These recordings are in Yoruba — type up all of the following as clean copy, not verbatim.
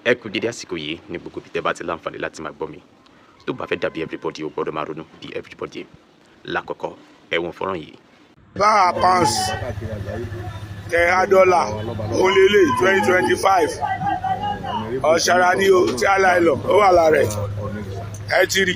ẹ kú dédé àsìkò yìí ní gbogbo ibi tẹ́ bá ti láǹfààní láti máa gbọ́ mi tó bá fẹ́ dàbí everybody ó gbọ́dọ̀ máa ronú bí everybody lákọ̀ọ́kọ́ ẹ̀wọ̀n fọ́nrán yìí. báà pounds tẹ̀ra dọ́là òun lélẹ̀ 2025 ọ̀ṣàrà ni o tí aláìlọ ó wà lára ẹ̀ ti rí.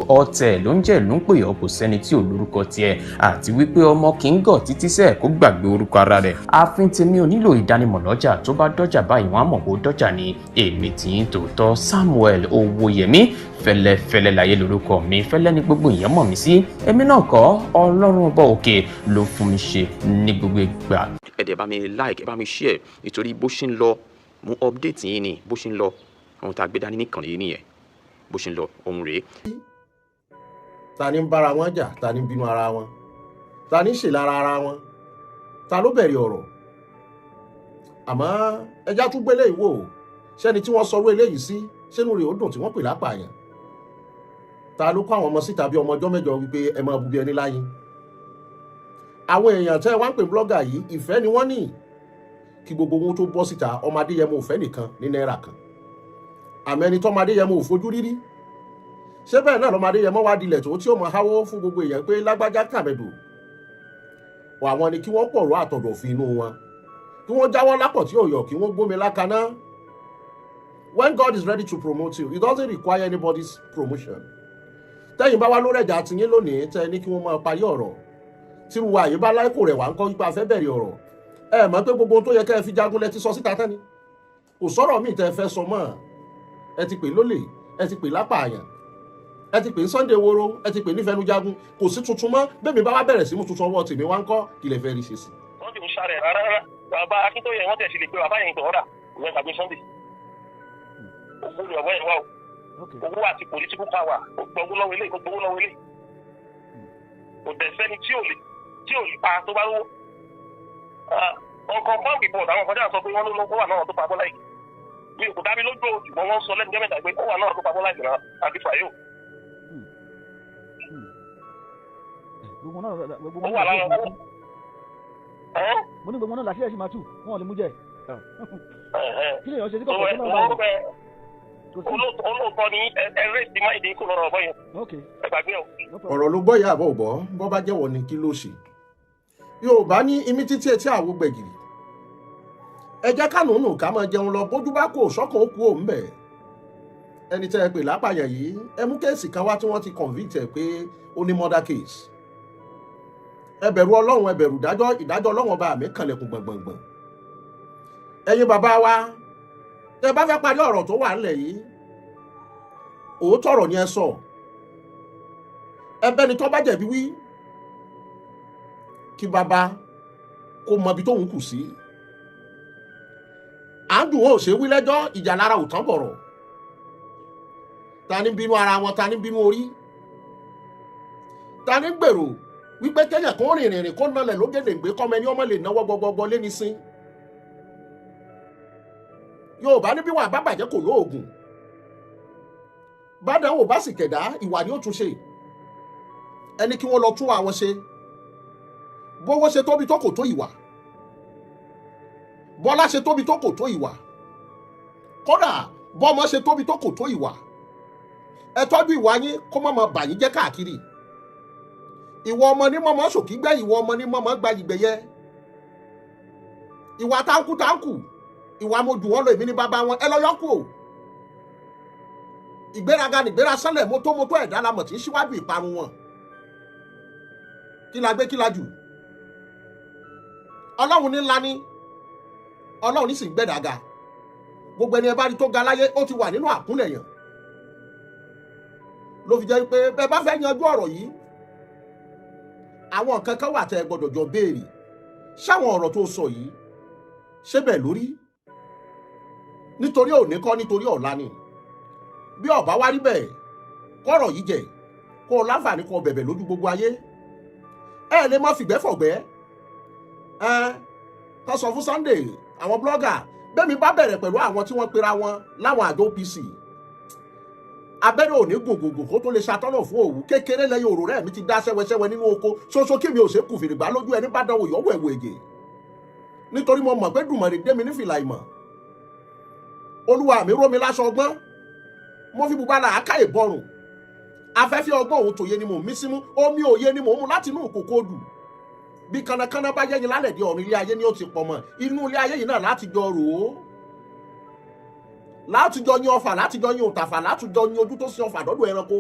ọ̀tẹ̀ ló ń jẹ́ ló ń pè ọ́ kò sẹ́ni tí ò lórúkọ tiẹ̀ àti wípé ọmọ kì í gọ̀ títí sẹ́ẹ̀ kó gbàgbé orúkọ ara rẹ̀. ààfin tèmi ò nílò ìdánimọ̀ lọ́jà tó bá dọ́jà báyìí wọ́n á mọ̀ kó dọ́jà ni èmi tí ń tòótọ́ Samuel Owóyẹmí fẹ́lẹ́fẹ́lẹ́ láyé lórúkọ mi fẹ́lẹ́ ní gbogbo èèyàn mọ̀ mí sí èmi náà kọ́ Ọlọ́run ọba òkè ló fún mi ṣe ní gbogbo ìgbà. ẹ dẹ̀ bá mi like ẹ bá mi share nítorí bó ṣe ń lọ mú update yín ni bó ṣe ń lọ ohun tá a gbé dání nìkan yìí nìyẹn bó ṣe ń lọ ohun rèé. ta ni ń bára wọn jà ta ni ń bínú ara wọn ta ni ń ṣèlára ara wọn ta ló bẹ̀rẹ̀ ọ̀rọ̀ àmọ́ ẹja tún gbélé ìwò ṣẹ́ni tí wọ́n sọrú eléyìí sí ṣẹ́nu rẹ̀ ó dùn tí wọ́n pè lápàyàn ta ló kọ́ àwọn ọmọ síta bí ọmọ ọjọ́ mẹ́jọ wípé ẹ máa bu bí ẹni láyé àwọn èèyàn tẹ́ wá ń pè blọ́gà yìí ìfẹ́ ni wọ́n ní kí gbogbo wọn tó bọ́ síta ọmọ Adéyẹmọ ò fẹ́ nìkan ní náírà kan àmọ́ ẹni tọ́mọ Adéyẹmọ ò fojú rírí ṣé bẹ́ẹ̀ náà lọ́mọ Adéyẹmọ wá dilẹ̀ tó tí ó mọ háwó fún gbogbo èèyàn pé lágbájá kàmẹ́dù wà wọn ni kí wọ́n pọ̀rọ̀ àtọ̀dọ̀fin inú wọn kí wọ́n jáwọ́ lápọ̀ tí ò yọ kí wọ́n gbómi lákaná. When God is ready to promote you, it doesn't require anybody's promotion. tẹ́yìn bá wá lórí ẹ̀jà àtìyín lónìí tẹ́ ní kí wọ́n máa parí ọ̀rọ̀ tí wọ́n àyè bá láìkò rẹ̀ wá ń kọ́ wípé a fẹ́ bẹ̀rẹ̀ ọ̀rọ̀ ẹ mọ̀ pé gbogbo ohun tó yẹ kẹ́ ẹ fi jagun lẹ ti sọ síta tẹ́ni kò sọ̀rọ̀ míì tẹ́ ẹ fẹ́ sọ mọ́ ẹ ti pè lólè ẹ ti pè lápààyàn ẹ ti pè ní Sunday woro ẹ ti pè ní fẹnujagun kò sí tuntun mọ́ bẹ́ẹ̀ mi bá wá bẹ̀rẹ̀ sí mú tuntun ọwọ́ tèmi wá ń kọ́ kí lè fẹ́ rí ṣe sí. wọ́n ti ń ṣàrẹ̀ rárá bàbá Akíntóyè wọ́n tẹ̀ sí lè pe bàbá yẹn tọ̀ọ́dà ìwé ìgbàgbé Sunday owó ni ọ̀gbọ́n yẹn wá o owó àti political power ó gbowó lọ́wọ́ ilé kò dẹ̀ sẹ́ni tí ò lè pa tó bá lówó ọkọ̀ fún report àwọn kan sọ pé wọ́n ló wà náà tó pa Bọ́lá yìí mi kò dá mi lójú ṣùgbọ́n wọ́n sọ lẹ́nu gẹ́mẹ̀ta pé ó wà náà tó pa Bọ́lá yìí náà àti fàyò. ó wà lára owó. mo ní gbogbo náà làṣẹ ẹ̀ṣin máa tù wọn ò lè mú jẹ. kí lè yàn ṣe sí kọ̀ọ̀kan tó náà bá yẹn. olóòótọ́ ni ẹ̀rẹ́ ti máa ń dín kó lọ́rọ̀ ọ̀bọ yẹn. ẹ gbàgbé o. ọ̀rọ̀ ló gbọ́ ìyá àbọ̀ òbọ̀ bọ́ bá jẹ́wọ́ ni kí ló ṣe. Yorùbá ní imí títí etí àwo gbẹ̀gìrì ẹ jẹ́ kánùnù ká máa jẹun lọ bójú bá kò sọ́kàn ó kú òun bẹ̀. ẹni tẹ́ ẹ pè lápàyàn yìí ẹ mú kéèsì kan wá tí wọ́n ti convict ẹ pé ó ní murder case. ẹ bẹ̀rù Ọlọ́run ẹ bẹ̀rù ìdájọ́ Ọlọ́run ọba mi kànlẹ̀kùn gbọ̀ngbọ̀ngbọ̀n. ẹ̀yin bàbá wa tẹ́ bá fẹ́ parí ọ̀rọ̀ tó wà ńlẹ̀ yìí òótọ́ ọ̀rọ̀ ni ẹ sọ ẹ bẹ́ni tó bá jẹ̀bi wí kí bàbá kó mọ ibi tóun kù sí. àádùn ò ṣe wí lẹ́jọ́ ìjà lára ò tán bọ̀rọ̀ ta ní bínú ara wọn ta ní bínú orí ta ní gbèrò wípé kéèyàn kó rìnrìn kó nalẹ̀ lógèdèǹgbé kọ́mọ ẹni ọmọ lè náwó gbọgbọgbọ lé ní sín. Yorùbá ní bí wà bá bàjẹ́ kò lóògùn bádàwò bá sì kẹ̀dá ìwà ni ó tún ṣe ẹni kí wọ́n lọ tún àwọn ṣe bówó ṣe tóbi tó kò tó ìwà bọ́lá ṣe tóbi tó kò tó ìwà kódà bọ́mọ ṣe tóbi tó kò tó ìwà ẹ tọ́jú ìwà yín kó má máa bà yín jẹ́ káàkiri ìwọ ọmọ ní mọ́mọ́ ṣòkí gbẹ́ ìwọ ọmọ ní mọ́mọ́ gba ìgbẹ́yẹ ìwà táǹkù ìwà mo dùn wọ́n lọ èmi ní bàbá wọn ẹ lọ yọkù o ìgbéraga nìgbéra sánlẹ̀ mótómótó ẹ̀dá lamọ̀ tí ń ṣíwájú ìparun wọn kí la gbé kí la jù Ọlọ́run ní ńlá ní Ọlọ́run ní sì gbẹ́dàga gbogbo ẹni ẹ bá rí tó ga láyé ó ti wà nínú àkúnlẹ̀ yàn ló fi jẹ́ pé bẹ́ẹ̀ bá fẹ́ yanjú ọ̀rọ̀ yìí àwọn nǹkan kan wà tẹ́ ẹ gbọ́dọ̀ jọ béèrè ṣáwọn ọ̀rọ̀ tó sọ yìí ṣé bẹ́ẹ̀ lórí nítorí òní kọ́ nítorí ọ̀la ni bí ọ̀bá wá rí bẹ́ẹ̀ kọ́rọ̀ yìí jẹ́ kó o láǹfààní kó o bẹ̀bẹ̀ lójú gbogbo ayé ẹ lè má fìgbẹ́ fọ̀gbẹ́ tó sọ fún Sunday àwọn blogger bẹ́ẹ̀mi bá bẹ̀rẹ̀ pẹ̀lú àwọn tí wọ́n pera wọn láwọn àjọ OPC abẹ́rẹ́ òní gògògò kó tó lè ṣàtọ́nà fún òwú kékeré lẹ́yìn òrò rẹ̀ mi ti dá sẹ́wẹ́sẹ́wẹ́ nínú oko ṣoṣo kí mi ò ṣe kù fìrìgbà lójú ẹni bá dánwò yọ̀wọ̀ ẹ̀wọ̀ ègè nítorí mo mọ̀ pé dùmọ̀rè dé mi ní fìlà ìmọ̀ olúwa mi ró mi láṣọ ọgbọ́n mo fi bùbá làákà ìbọrùn afẹ́fẹ́ ọgbọ́n òun tòye ni mò ń mí símú omi òye ni mò ń mu láti inú ìkòkò odù bí kanakana bá yẹ́yin lálẹ́ di ọ̀run ilé ayé ni ó ti pọ̀ mọ́ inú ilé ayé yìí náà láti jọ rò ó láti jọ yin ọfà láti jọ yin òtàfà láti jọ yin ojú tó sin ọfà dọ́dọ̀ ẹranko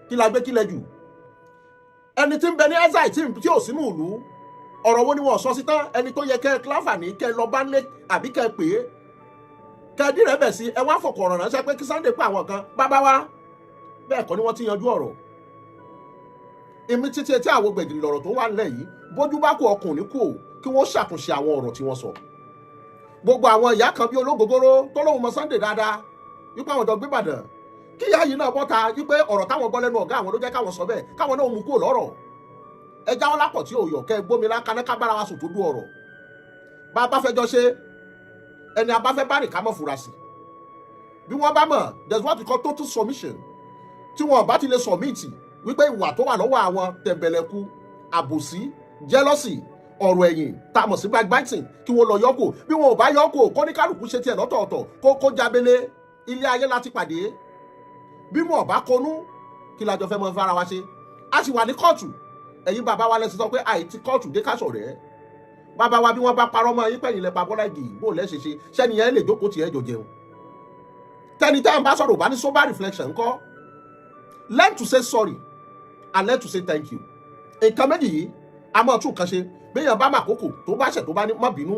kí la gbé kí lẹ jù ẹni tí ń bẹ ní ẹ́sà tí ò sínú ìlú ọ̀rọ̀ wo ni wọ́n sọ sí tán ẹni tó yẹ kẹ́ ẹ láǹfààní kẹ́ ẹ lọ bá lé àbí kẹ́ ẹ pè é kẹ́ ẹ dìrẹ́ bẹ̀ sí ẹ wá fọkọ̀ ọ̀rọ̀ ránṣẹ́ pé kí Sunday pa àwọn kan bábá wá bẹ́ẹ̀ kọ́ ni wọ́n ti yanjú ọ̀rọ̀ èmi títí etí àwọn gbẹ̀gìrì lọ̀rọ̀ tó wà nílẹ̀ yìí bójú bá kó ọkùnrin kú ò kí wọ́n ṣàtúnṣe àwọn ọ̀rọ̀ tí wọ́n sọ gbogbo àwọn ìyá kan bí ológogoro tó lóun mọ Sunday dáadáa wípé àwọn ọ̀dọ́ gbígbàdàn kí ìyá yìí náà bọ́ta wípé ọ̀rọ̀ táwọn gbọ́ lẹ́nu ọ̀gá àwọn ló jẹ́ káwọn sọ bẹ́ẹ̀ káwọn náà mú kúrò lọ́rọ̀ ẹ jáwọ́ lápọ̀ tí òòyọ̀ kẹ́ gbómi lákaná kágbára wa sùn tó dú ọ̀rọ̀ bá a bá fẹ́ jọ ṣe ẹni a bá fẹ́ bá rìn ká mọ̀ fura sí bí wọ́n bá mọ̀ there is what we call total submission tí wọn bá ti lè submit wípé ìwà tó wà lọ́wọ́ àwọn tẹ̀m̀bẹ̀lẹ̀kú àbòsí jealousy ọ̀rọ̀ ẹ̀yìn tá a mọ̀ sí backbiting kí wọ́n lọ yọ́kò bí wọn ò bá yọ́kò kó ní kálukú ṣe tiẹ̀ lọ́tọ̀ọ̀tọ̀ kó jábélé ilé ayé láti pàdé bí wọn ò bá konú kí lájọ fẹ́ mọ fara wa ṣe a sì wà ní kóòtù ẹ̀yin bàbá wa lẹ́sìn sọ pé àìtí kóòtù dé ká sọ̀rẹ́ bàbá wa bí wọ́n bá parọ́ mọ́ yín pẹ̀yìn lẹ́pa Bọ́lá Ìgè bó lẹ́ ṣe ṣe sẹ́ni yẹn lè jókòó tiẹ̀ jọ jẹun tẹ́ni tá à ń bá sọ̀rọ̀ bá ní sober reflection ńkọ́ learn to say sorry and learn to say thank you nǹkan méjì yìí a máa tún nǹkan ṣe béèyàn bá máa kókò tó bá ṣẹ̀ tó bá ní má bínú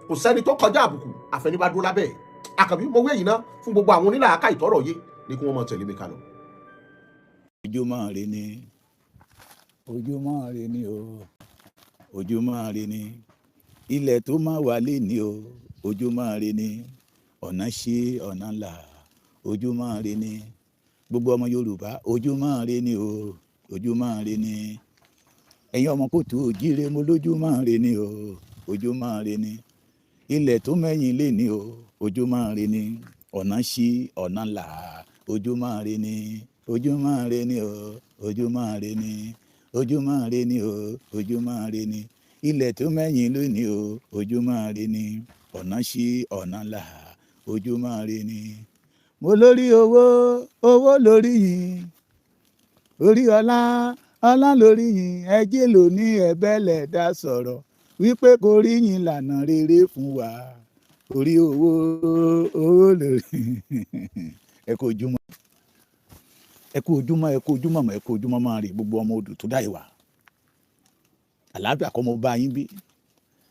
kò sẹ́ni tó kọjá àbùkù àfẹnibá dúró lábẹ́ ẹ̀ àkàbí mo wé yìí ná fún gbogbo àwọn onílàáká ìtọ́rọ̀ yé ni kí wọ́n máa tẹ̀lé mi ká lọ. ojúmọ́ ire ni ojúmọ́ ire ni o ojúmọ́ ire ni ilẹ̀ tó máa wà lé ní o ojúmọ́ ire ni ọ̀nà ṣe ọ̀nà là ojúmọ́ ire ni gbogbo ọmọ Yorùbá ojúmọ́ ire ni o ojúmọ́ ire ni ẹ̀yin ọmọ kóòtù òjíire mo lójúmọ́ ire ni o ojúmọ́ ire ni ilẹ̀ tó mẹ́yìn lé ní o ojúmọ́ ire ni ọ̀nà ṣí ọ̀nà là ojúmọ́ ire ni ojúmọ́ ire ni o ojúmọ́ ire ni ojúmọ́ ire ni o ojúmọ́ ire ni ilẹ̀ tó mẹ́yìn lé ní o ojúmọ́ ire ni ọ̀nà ṣí ọ̀nà là ojúmọ́ ire ni mo lórí owó owó lórí yìí orí ọlá ọlá lórí yìí ẹjẹ ló ní ẹ̀bẹ̀lẹ̀ dá sọ̀rọ̀ wípé kò rí yìn lànà rere fún wa orí owó owó lórí ẹ kú ojúmọ́ ẹ kú ojúmọ́ ẹ kú ojúmọ́ mọ́ ẹ kú ojúmọ́ máa rí gbogbo ọmọ odò tó dá ìwà àlàáfíà kọ́ mo bá yín bí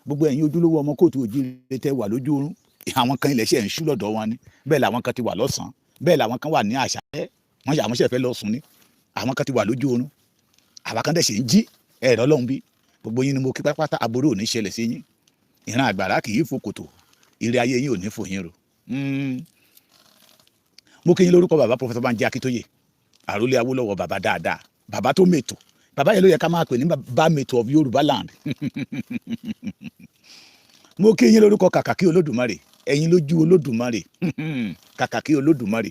gbogbo ẹ̀yin ojúlówó ọmọ kóòtù òjíire tẹ́ wà lójú oorun àwọn kan ilẹ̀ ṣe ń ṣú lọ́dọ̀ wọn ni bẹ́ẹ̀ làwọn kan ti wà lọ́sàn-án bẹ́ẹ̀ làwọn kan wà ní àṣálẹ́ wọ́n yà wọ́n ṣẹ̀fẹ́ lọ sùn ni àwọn kan ti wà lójú oorun àwa kan dẹ̀ ṣe ń jí ẹ̀rọ ọlọ́run bí gbogbo yín ni mo kí pátápátá aburú ò ní ṣẹlẹ̀ sí yín ìran àgbàrá kì í fò kòtò ire ayé yín ò ní fò yín ro. mo kí yín lórúkọ bàbá Professor Banji Akíntóyè àrólé Awólọ́wọ̀ bàbá dáadáa bàbá tó mètò bàbá yẹn ló yẹ ká máa pè ní bàbá mètò of Yorùbá land. mo kí yín lórúkọ kàkàkí Olódùmarè ẹ̀yin lójú Olódùmarè kàkàkí Olódùmarè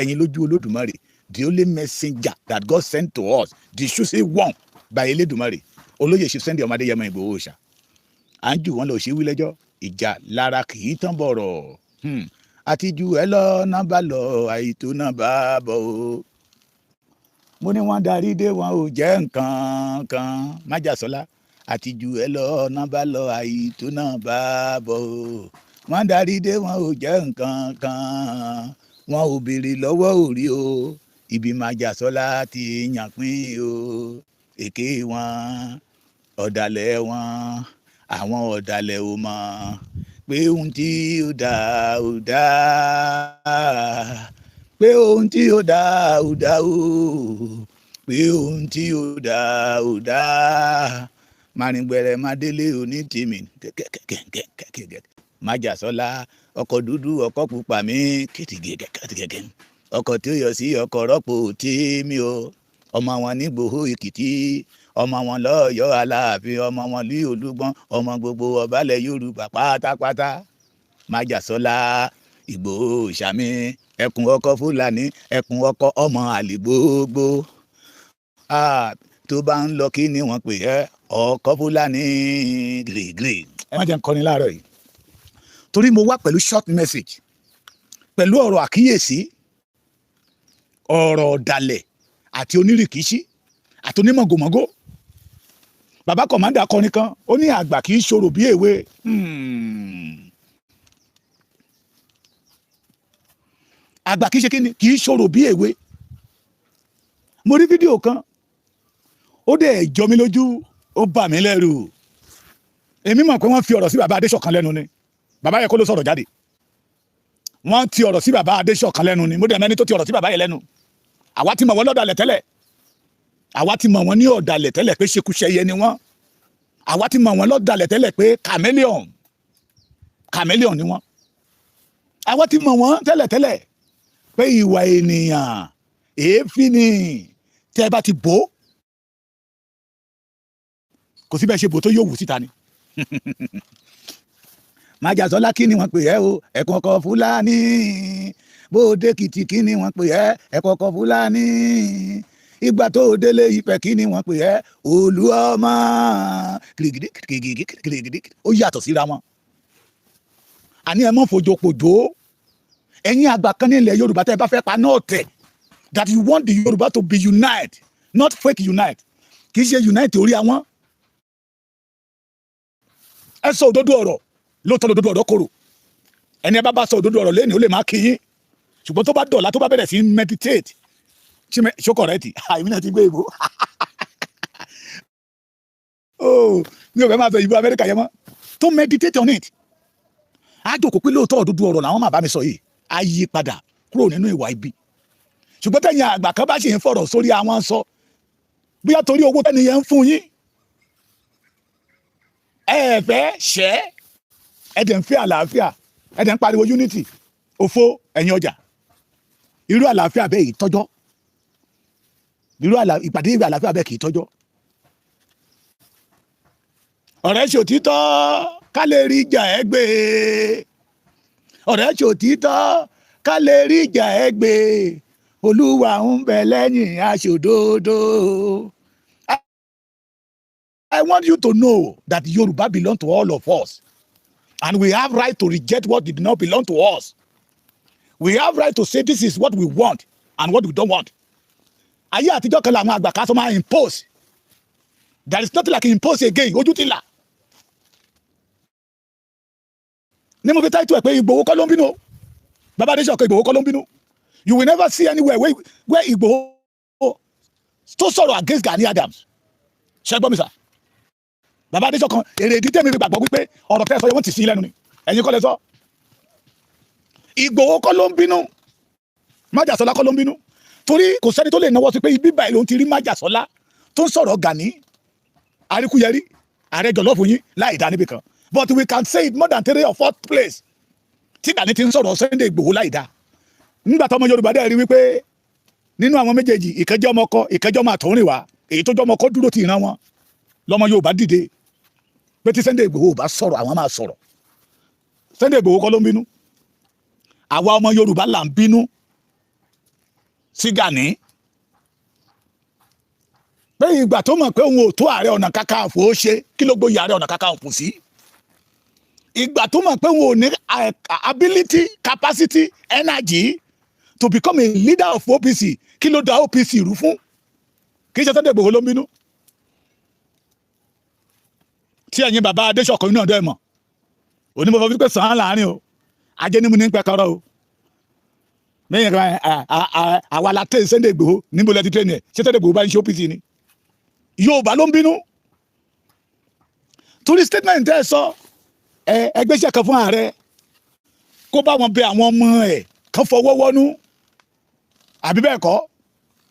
ẹ̀yin lójú Olódùmarè the only messenger that God sent to us the chosen one by Elédùmarè olóyè ṣe Sunday ọmọdé yẹmọ Ìgbòho ṣá à ń jù wọn lọ ṣe wí lẹ́jọ́ ìjà lára kì í tán bọ̀rọ̀ àti ju ẹ lọ náà bá lọ àìtó náà bá bọ̀ o mo ní wọ́n darí dé wọn ò jẹ́ nǹkan kan májàsọ́lá àti ju ẹ lọ náà bá lọ àìtó náà bá bọ̀ o wọ́n darí dé wọn ò jẹ́ nǹkan kan wọn ò béèrè lọ́wọ́ òrí o ibi májàsọ́lá ti yàn pín o èké wọn ọ̀dàlẹ̀ wọn àwọn ọ̀dàlẹ̀ ò mọ̀ pé ohun tí ó dáa ò dáa pé ohun tí ó dáa ò dáa o pé ohun tí ó dáa ò dáa márìngbẹ̀rẹ̀ mádélé oní tèmi kẹ̀kẹ̀kẹ̀kẹ̀kẹ̀ májàsọ́lá ọkọ̀ dúdú ọkọ̀ pupa mi kìtìgẹ̀gẹ̀ ọkọ̀ tí ó yọ sí ọkọ̀ rọ́pò tèmi o ọmọ wọn ní Ìgbòho Èkìtì ọmọ wọn lọ́yọ̀ọ́ Aláàfin ọmọ wọn ní Olúgbọ́n ọmọ gbogbo ọbalẹ̀ Yorùbá pátápátá májàsọ́lá Ìgbòho ìṣàmì ẹkùn ọkọ Fúlàní ẹkùn ọkọ ọmọ àlè gbogbo tó bá ń lọ kí ni wọ́n pè ẹ́ ọkọ Fúlàní gírígírí. Ẹ má jẹ́ n kọrin láàárọ̀ yìí torí mo wá pẹ̀lú short message pẹ̀lú ọ̀rọ̀ àkíyèsí ọ̀rọ̀ ọ̀dàlẹ̀ àti onírìkíṣí àti onímọ̀gòmọ́gó. Bàbá kọ̀mándà kọrin kan ó ní àgbà kì í ṣòro bí èwe. Àgbà kì í ṣe kí ni kì í ṣòro bí èwe. Mo rí fídíò kan ó dẹ̀ jọ mí lójú ó bà mí lẹ́rù. Èmi mọ̀ pé wọ́n fi ọ̀rọ̀ sí bàbá Adéṣọ̀kan lẹ́nu ni bàbá yẹ kó ló sọ̀rọ̀ jáde. Wọ́n ti ọ̀rọ̀ sí bàbá Adéṣọ̀kan lẹ́nu ni mo dẹ̀ mẹ́ni tó ti ọ̀rọ̀ sí bàbá yẹn lẹ́nu. Àwa ti mọ̀ wọ́n lọ́dàlẹ̀ tẹ́lẹ̀, àwa ti mọ̀ wọ́n ní ọ̀dàlẹ̀ tẹ́lẹ̀ pé ṣekúṣẹyẹ ni wọ́n, àwa ti mọ̀ wọ́n lọ́dàlẹ̀ tẹ́lẹ̀ pé chameleon ni wọ́n, àwa ti mọ̀ wọ́n tẹ́lẹ̀ pé ìwà ènìyàn èéfín ni tẹ́ ẹ bá ti bò kò sí bẹ́ẹ̀ ṣe bò tó yóò wù síta ni. Májàsọ́lá kí ni wọ́n pè ẹ́ o ẹ̀kọ́ ọkọ̀ Fúlàní, bóde kìtì kí ni wọ́n pè ẹ́ ẹ̀kọ́ ọkọ̀ Fúlàní, ìgbà tó délé Ifẹ̀ kí ni wọ́n pè ẹ́ Olúọmọ kìrìgìdì ó yàtọ̀ síra wọn. Àní ẹ mọ́ fojopòjò ẹ̀yin àgbà kan ní ilẹ̀ Yorùbá tẹ́ ẹ bá fẹ́ pa náà tẹ̀ that you want the Yorùbá to be unite not fake unite, kì í ṣe unite orí àwọn. Ẹ sọ òdodo ọ̀rọ̀ lóòótọ́ lódodo ọ̀rọ̀ kòrò ẹni ẹ bá sọ òdodo ọ̀rọ̀ lẹ́nu ó lè má kí yín ṣùgbọ́n tó bá dọ̀la tó bá bẹ̀rẹ̀ sí meditate ṣó kọ̀rẹ́tì àìmí náà ti gbé ìbò mi ò fẹ́ máa sọ ìbò Amẹ́ríkà yẹn mọ́ tó meditate on it á jòkó pé lóòótọ́ òdodo ọ̀rọ̀ làwọn máa bá mi sọ yìí á yí padà kúrò nínú ìwà ibi ṣùgbọ́n tẹ̀yìn àgbà kan bá ṣe ń fọ̀rọ̀ sórí àwọn sọ bóyá torí owó tẹ́ni yẹn ń fún yín ẹ fẹ́ ṣẹ́ ẹ̀dẹ̀ ń fẹ́ àlàáfíà ẹ̀dẹ̀ ń pariwo unity òfo ẹ̀yin ọjà irú àlàáfíà bẹ́ẹ̀ yìí tọ́jọ́ ìpàdé àlàáfíà bẹ́ẹ̀ kì í tọ́jọ́. Ọ̀rẹ́ ṣòtítọ́ ká lè rí ìjà ẹ gbé, ọ̀rẹ́ ṣòtítọ́ ká lè rí ìjà ẹ gbé, Olúwa ń bẹ lẹ́yìn aṣòdodo. I want you to know that Yoruba belong to all of us. And we have right to reject what did not belong to us. We have right to say this is what we want and what we don't want. Ayé àtijọ́ kan làwọn àgbà kan sọ máa impose. There is nothing like impose again. Ojú ti là. Ní mo fi táìtù ẹ̀ pé Ìgbòho kọ́ ló ń bínú. Bàbá Adéṣọ̀kan Ìgbòho kọ́ ló ń bínú. You will never see anywhere where Ìgbòho tó sọ̀rọ̀ against Gani Adams. Ṣé gbọ́ mi sà? Bàbá Adéṣọ̀kan èrè ìdí tèmi gbàgbọ́ wípé ọ̀rọ̀ tẹ́ sọ yẹn wọ́n ti sí lẹ́nu ni ẹ̀yin kọ́ lẹ sọ. Ìgbòho kọ́ ló ń bínú, Májàsọ́lá kọ́ ló ń bínú torí kò sẹ́ni tó lè náwó sí pé ibi báyìí ló ń ti rí Májàsọ́lá tó ń sọ̀rọ̀ Gani àríkúyẹrí ààrẹ jọ̀lọ́fù yín láì dá níbì kan but we can say it more than 3 or 4 place tí Gani ti ń sọ̀rọ̀ Sunday Ìgbòho láì dá nígbà tọmọ Yorùbá dẹ̀ rí wípé nínú àwọn méjèèjì ìkẹjọ́ ọmọ kọ ìkẹjọ́ ọmọ àtọ̀húnrìn wá èyí tó jọ́ ọmọ kọ dúró ti ìran wọn lọmọ Yorùbá dìde pé tí Sunday Ìgbòho bá sọ̀rọ̀ àwọn máa sọ̀rọ̀. Sunday Ìgbòho kọ́ ló ń bínú, àwa ọmọ Yorùbá là ń bínú sí Gani pé ìgbà tó mọ̀ pé òun ò tó Ààrẹ Ọ̀nà Kakanfò ó ṣe kí ló gbóyè Ààrẹ Ọ̀nà Kakanfò sí. Ìgbà tó mọ̀ pé òun ò ní ability, capacity, energy to become a leader of OPC kí ló da OPC rú fún. Kì í ṣe Sunday Ìgbòho ló ń bínú. Tí ẹ̀yin bàbá Adéṣọ̀kan náà dẹ́ mọ̀ onímọ̀ fún pípẹ́ sàn án láàrin o ajé ní mu ní pẹ́kọ́rọ́ o lẹ́yìn kan àwa la tẹ́ Sunday Ìgbòho níbo lẹ́ ti tẹ́ ni ẹ̀ ṣé Sunday Ìgbòho bá ń ṣe OPC ni Yorùbá ló ń bínú torí statement tẹ́ ẹ sọ ẹgbẹ́sẹ̀ kan fún ààrẹ kó bá wọn bẹ àwọn ọmọ ẹ̀ kan fọwọ́ wọ́nú àbí bẹ́ẹ̀ kọ́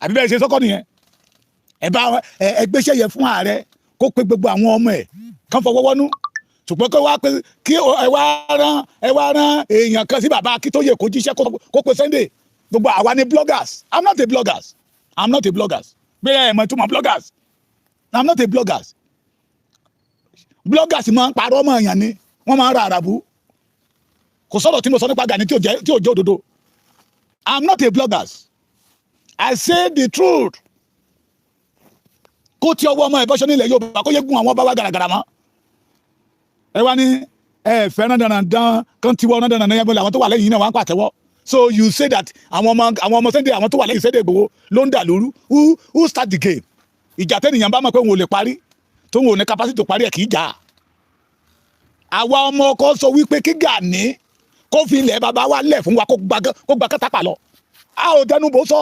àbí bẹ́ẹ̀ ṣe sọ́kọ́ nìyẹn ẹgbẹ́sẹ̀ yẹ fún ààrẹ kó pe gbogbo àwọn ọmọ ẹ̀ kan fọwọ́ wọ́nú ṣùgbọ́n kó wá pé kí ẹ wá rán èèyàn kan sí bàbá Akíntóyè kó jíṣẹ́ kó pe Sunday gbogbo àwa ni bloggers. I'm not a bloggers bẹ́ẹ̀ ẹ̀ mọ̀ túmọ̀ bloggers. I'm not a bloggers. Bloggers máa ń parọ́ mọ́ èèyàn ni wọ́n máa ń ra àràbù kò sọ̀rọ̀ tí mo sọ nípa Gani tí ò jẹ́ òdodo. I'm not a blogger. I say the truth. Kó tí ọwọ́ ọmọ ẹ̀ bọ́ṣọ́ nílẹ̀ Yorùbá kó yẹ gun àwọn ọba wa gàràgàrà mọ́. Ẹ wá ní ẹ fẹ́ràn dandan kan tiwọ́ náà dandan yẹn bọ́lẹ̀ àwọn tó wà lẹ́yìn náà wọ́n á pàtẹ́wọ́. So you say that àwọn ọmọ Sunday àwọn tó wà lẹ́yìn Sunday Igboho ló ń dà lóru. Who start the game? Ìjà tẹ́nìyàn bá mọ̀ pé òun ò lè parí tó òun ò ní capacity tó parí ẹ̀ kì í jà. Àwa ọmọ ọkọ sọ wípé kí Gani kó fi ilẹ̀ bàbá wa lẹ̀ fún wa kó gba kátàpà lọ. A ò dẹnu bò sọ.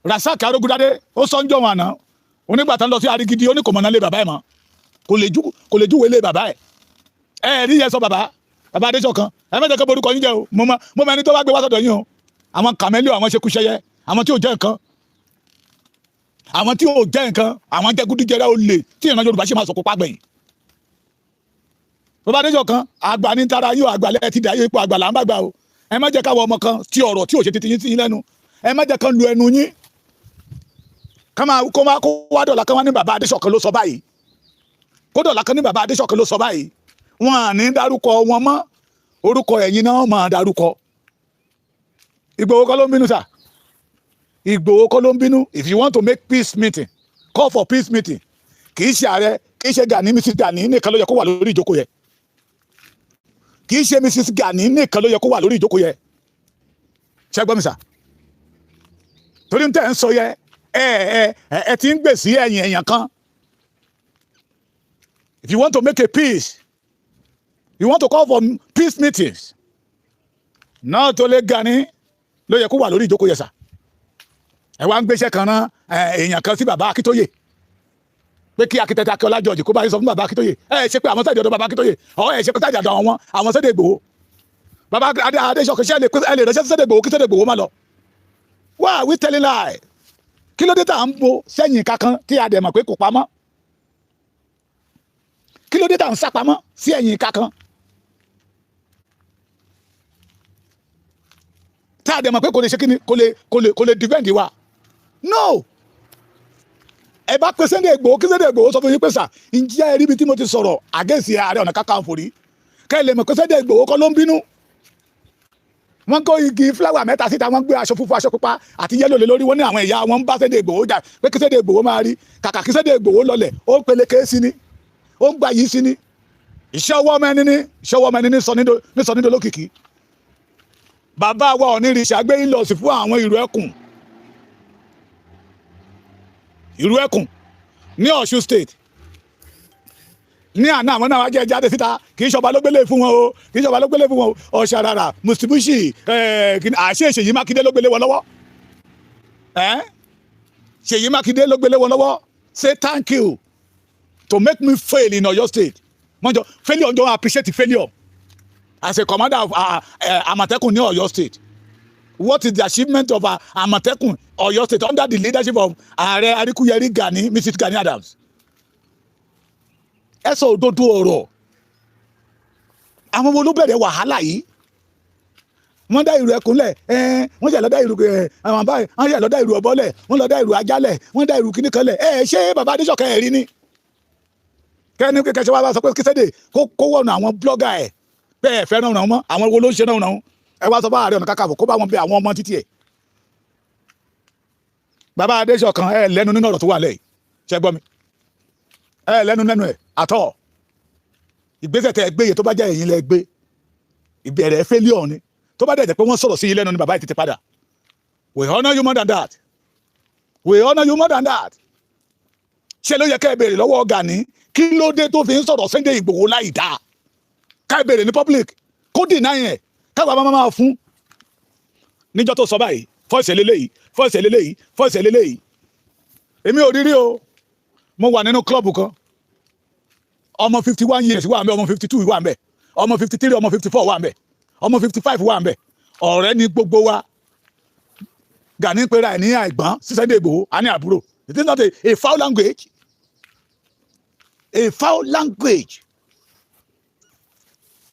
Rasaki Arógúndádé ó sọ ń jọ wọn àná onígbà tán lọ sí Arigidi ó ní kò mọ̀ náà lé bàbá ẹ̀ mọ́ kò lè júwèé lé bàbá ẹ̀. Ẹ rí yẹn sọ bàbá Adéṣọ̀kan ẹ mẹ́jọ kó borúkọ yín jẹ́ o mo mọ ẹni tó wá gbé wá sọ́dọ̀ yín o àwọn kàmẹ́líò àwọn ṣekúṣẹyẹ àwọn tí ò jẹ́ nǹkan àwọn jẹgúdújẹrẹ olè tí ìran Yorùbá ṣe máa sọ̀kò pàgbẹ̀yìn. Bàbá Adéṣọ̀kan àgbà ní tara yóò àgbàlẹ̀ ti dà yóò ipò àgbà là ń bàgbà o ẹ má jẹ́ káwọn ọmọ kan tí ọ̀rọ̀ tí ò ṣe titi yín sí yín lẹ́nu ẹ má jẹ́ kan lu ẹnu yín kó wá dọ̀là kan wá ní bàbá Adéṣọ̀kan ló sọ báyìí kó dọ̀là kan ní bàbá Adéṣọ̀kan ló sọ báyìí wọn à ní dárúkọ wọn mọ́ orúkọ ẹ̀yin náà máa dárúkọ. Ìgbòho kọ́ ló ń bínú sà Ìgbòho kọ́ ló ń bínú. If you want to make peace meeting call for peace meeting kì í ṣe ààrẹ kì í ṣe Gani Mrs. Gani nìkan ló yẹ kó wà lórí ìjókòó yẹ kì í ṣe Mrs. Gani nìkan ló yẹ kó wà lórí ìjókòó yẹ ṣé gbọ́ mi sà torí ń tẹ̀ ń sọ yẹ ẹ ti ń gbèsè ẹ̀yìn èèyàn kan. If you want to make a peace you want to call for peace meetings náà tó lé Gani ló yẹ kó wà lórí ìjókòó yẹ sà ẹ wá ń gbéṣẹ́ kan rán èèyàn kan sí bàbá Akíntóyè pé kí akitẹ́tẹ́ Akíọ́lá George kó bá yín sọ fún bàbá Akíntóyè ẹ ṣe pé àwọn sẹ́ẹ̀dì ọ̀dọ̀ bàbá Akíntóyè ẹ ṣe pé tájà dán àwọn Sunday Igboho bàbá Adéṣọ̀kan ṣe ẹ lè ránṣẹ́ Sunday Igboho kí Sunday Igboho má lọ. Why are we telling lie? Kí ló dé tá à ń bo sẹ́yìn kankan tí a dẹ̀ mọ̀ pé kò pamọ́? Kí ló dé tá à ń sápamọ́ sí ẹ̀yìn kankan tá a dẹ̀ mọ̀ pé kò lè ṣe kíni kò lè defend wa? No. Ẹ bá pé Sunday Igboho kí Sunday Igboho sọ fún yín pé sà ǹjẹ́ ẹ rí ibi tí mo ti sọ̀rọ̀ àgẹ́sì Ààrẹ Ọ̀nà Kakanfò rí kẹ́ ẹ lè mọ̀ pé Sunday Igboho kọ́ ló ń bínú. Wọ́n kó igi fúláwà mẹ́ta síta wọ́n gbé aṣọ funfun aṣọ pupa àti yẹ́lò lé lórí wọ́n ní àwọn ẹ̀yà wọn ń bá Sunday Igboho jà pé kí Sunday Igboho máa rí kàkà kí Sunday Igboho lọlẹ̀ ó ń peléke sí ni ó ń gbà yìí sí ni iṣẹ́ ọwọ́ ọmọ ẹni ní sọ nídò lókìkí. Bàbá wa Ọ̀nìrìṣà gbé ìlọsí fún àwọn ìlú ẹkùn ní Ọ̀ṣun state ní àná àwọn náà wá jẹ́ jáde síta kì í ṣọba ló gbélé fún wọn o Ọ̀ṣàràrà Mùsùlùmí àṣẹ Ṣèyí Mákindé ló gbélé wọn lọ́wọ́ Ṣèyí Mákindé ló gbélé wọn lọ́wọ́. Say thank you to make me fail in Oyo state mọ́jọ failure don't appreciate the failure as a commander of Àmọ̀tẹ́kùn ní Oyo state. What is the achievement of Àmọ̀tẹ́kùn Oyo state under the leadership of Ààrẹ Aríkúyẹrí Gani Mrs. Gani Adams? Ẹ sọ òdodo ọ̀rọ̀. Àwọn wo ló bẹ̀rẹ̀ wàhálà yìí? Wọ́n dá ìrù ẹkùn lẹ̀ wọ́n ṣe lọ dá ìrù àwọn báyìí wọ́n ṣe lọ dá ìrù ọ̀bọ lẹ̀ wọ́n lọ dá ìrù ajá lẹ̀ wọ́n dá ìrù kíní kan lẹ̀ ṣé bàbá Adéṣọ̀kan ẹ̀ rí ni? Kẹ́ni kẹ́kẹ́ ṣe wá sọ pé kí Sunday kó wọ̀nà àwọn blọ́gà ẹ̀ bẹ́ẹ̀ fẹ́ràn ọ̀nà mọ́ àwọn wo ló ń ṣe náà ẹ wá sọ fún Ààrẹ Ọ̀nà Kakanfò kó bá wọn bẹ àwọn ọmọ títí ẹ̀. Bàbá Adéṣọ̀kan ẹ lẹ́nu nínú ọ̀rọ̀ tó wà lẹ́yìn ṣe gbọ́ mi ẹ lẹ́nu ẹ̀ àtọ̀ ìgbésẹ̀ tẹ gbé yẹ tó bá jẹ́ ẹ̀yin lẹ gbé ìbẹ̀rẹ̀ failure ni tó bá dẹ̀ pé wọ́n sọ̀rọ̀ sí yín lẹ́nu ni bàbá yìí tètè padà. We honour you more than that. Ṣé ló yẹ ká ẹ béèrè lọ́wọ́ Gani kí ló dé tó fi ń sọ̀rọ̀ Sunday Igboho láì dáa ká ẹ béèrè ní public kó deny yẹn káwa máa fún níjọ́ tó sọ báyìí fọ́ọ̀sì eléyìí èmi ò rírí o mo wà nínú club kan ọmọ 51 years wà ńbẹ̀ ọmọ 52 wà ńbẹ̀ ọmọ 53 ọmọ 54 wà ńbẹ̀ ọmọ 55 wà ńbẹ̀ ọ̀rẹ́ ni gbogbo wa Gani pera ẹ̀ ní àìgbọ́n sí Sunday Igboho a ní àbúrò. It is not a foul language.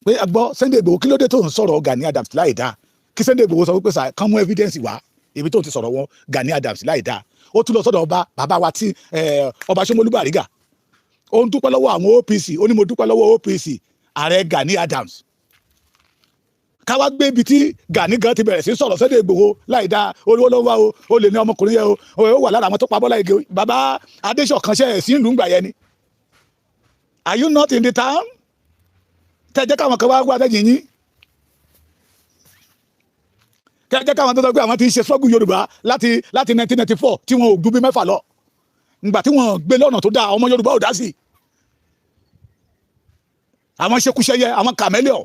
Pé àgbọ̀ Sunday Igboho kí ló dé tó ń sọ̀rọ̀ Gani Adams láì dáa kí Sunday Igboho sọ wípé sà kán mú evidence wá ibi tó ti sọ̀rọ̀ wọn Gani Adams láì dáa. Ó tún lọ sọ́dọ̀ bàbá wa tí ọba Ṣómólú Bàrígà ó ń dúpẹ́ lọ́wọ́ àwọn OPC ó ní mo dúpẹ́ lọ́wọ́ OPC ààrẹ Gani Adams káwá gbé ibi tí Gani gan ti bẹ̀rẹ̀ sí sọ̀rọ̀ Sunday Igboho láì dá olówó ló wá o lè ní ọmọkùnrin yẹn o wà lára àwọn tó pa Bọ́lá Ìgè bàbá Adéṣọ̀kan ṣe ẹ̀ sí ìlú ńgbà yẹn ni. Are you not in the town? Kẹjẹ káwọn kan wá wá tẹ́jì yín kẹjẹ káwọn tó sọ pé àwọn ti ń ṣe struggle Yorùbá láti 1994 tí wọn ò ju bí mẹ́fà lọ ngbà tí wọn gbé lọ́nà tó dáa ọmọ Yorùbá ò dá sí àwọn ṣekúṣẹyẹ àwọn kàmẹ́líọ̀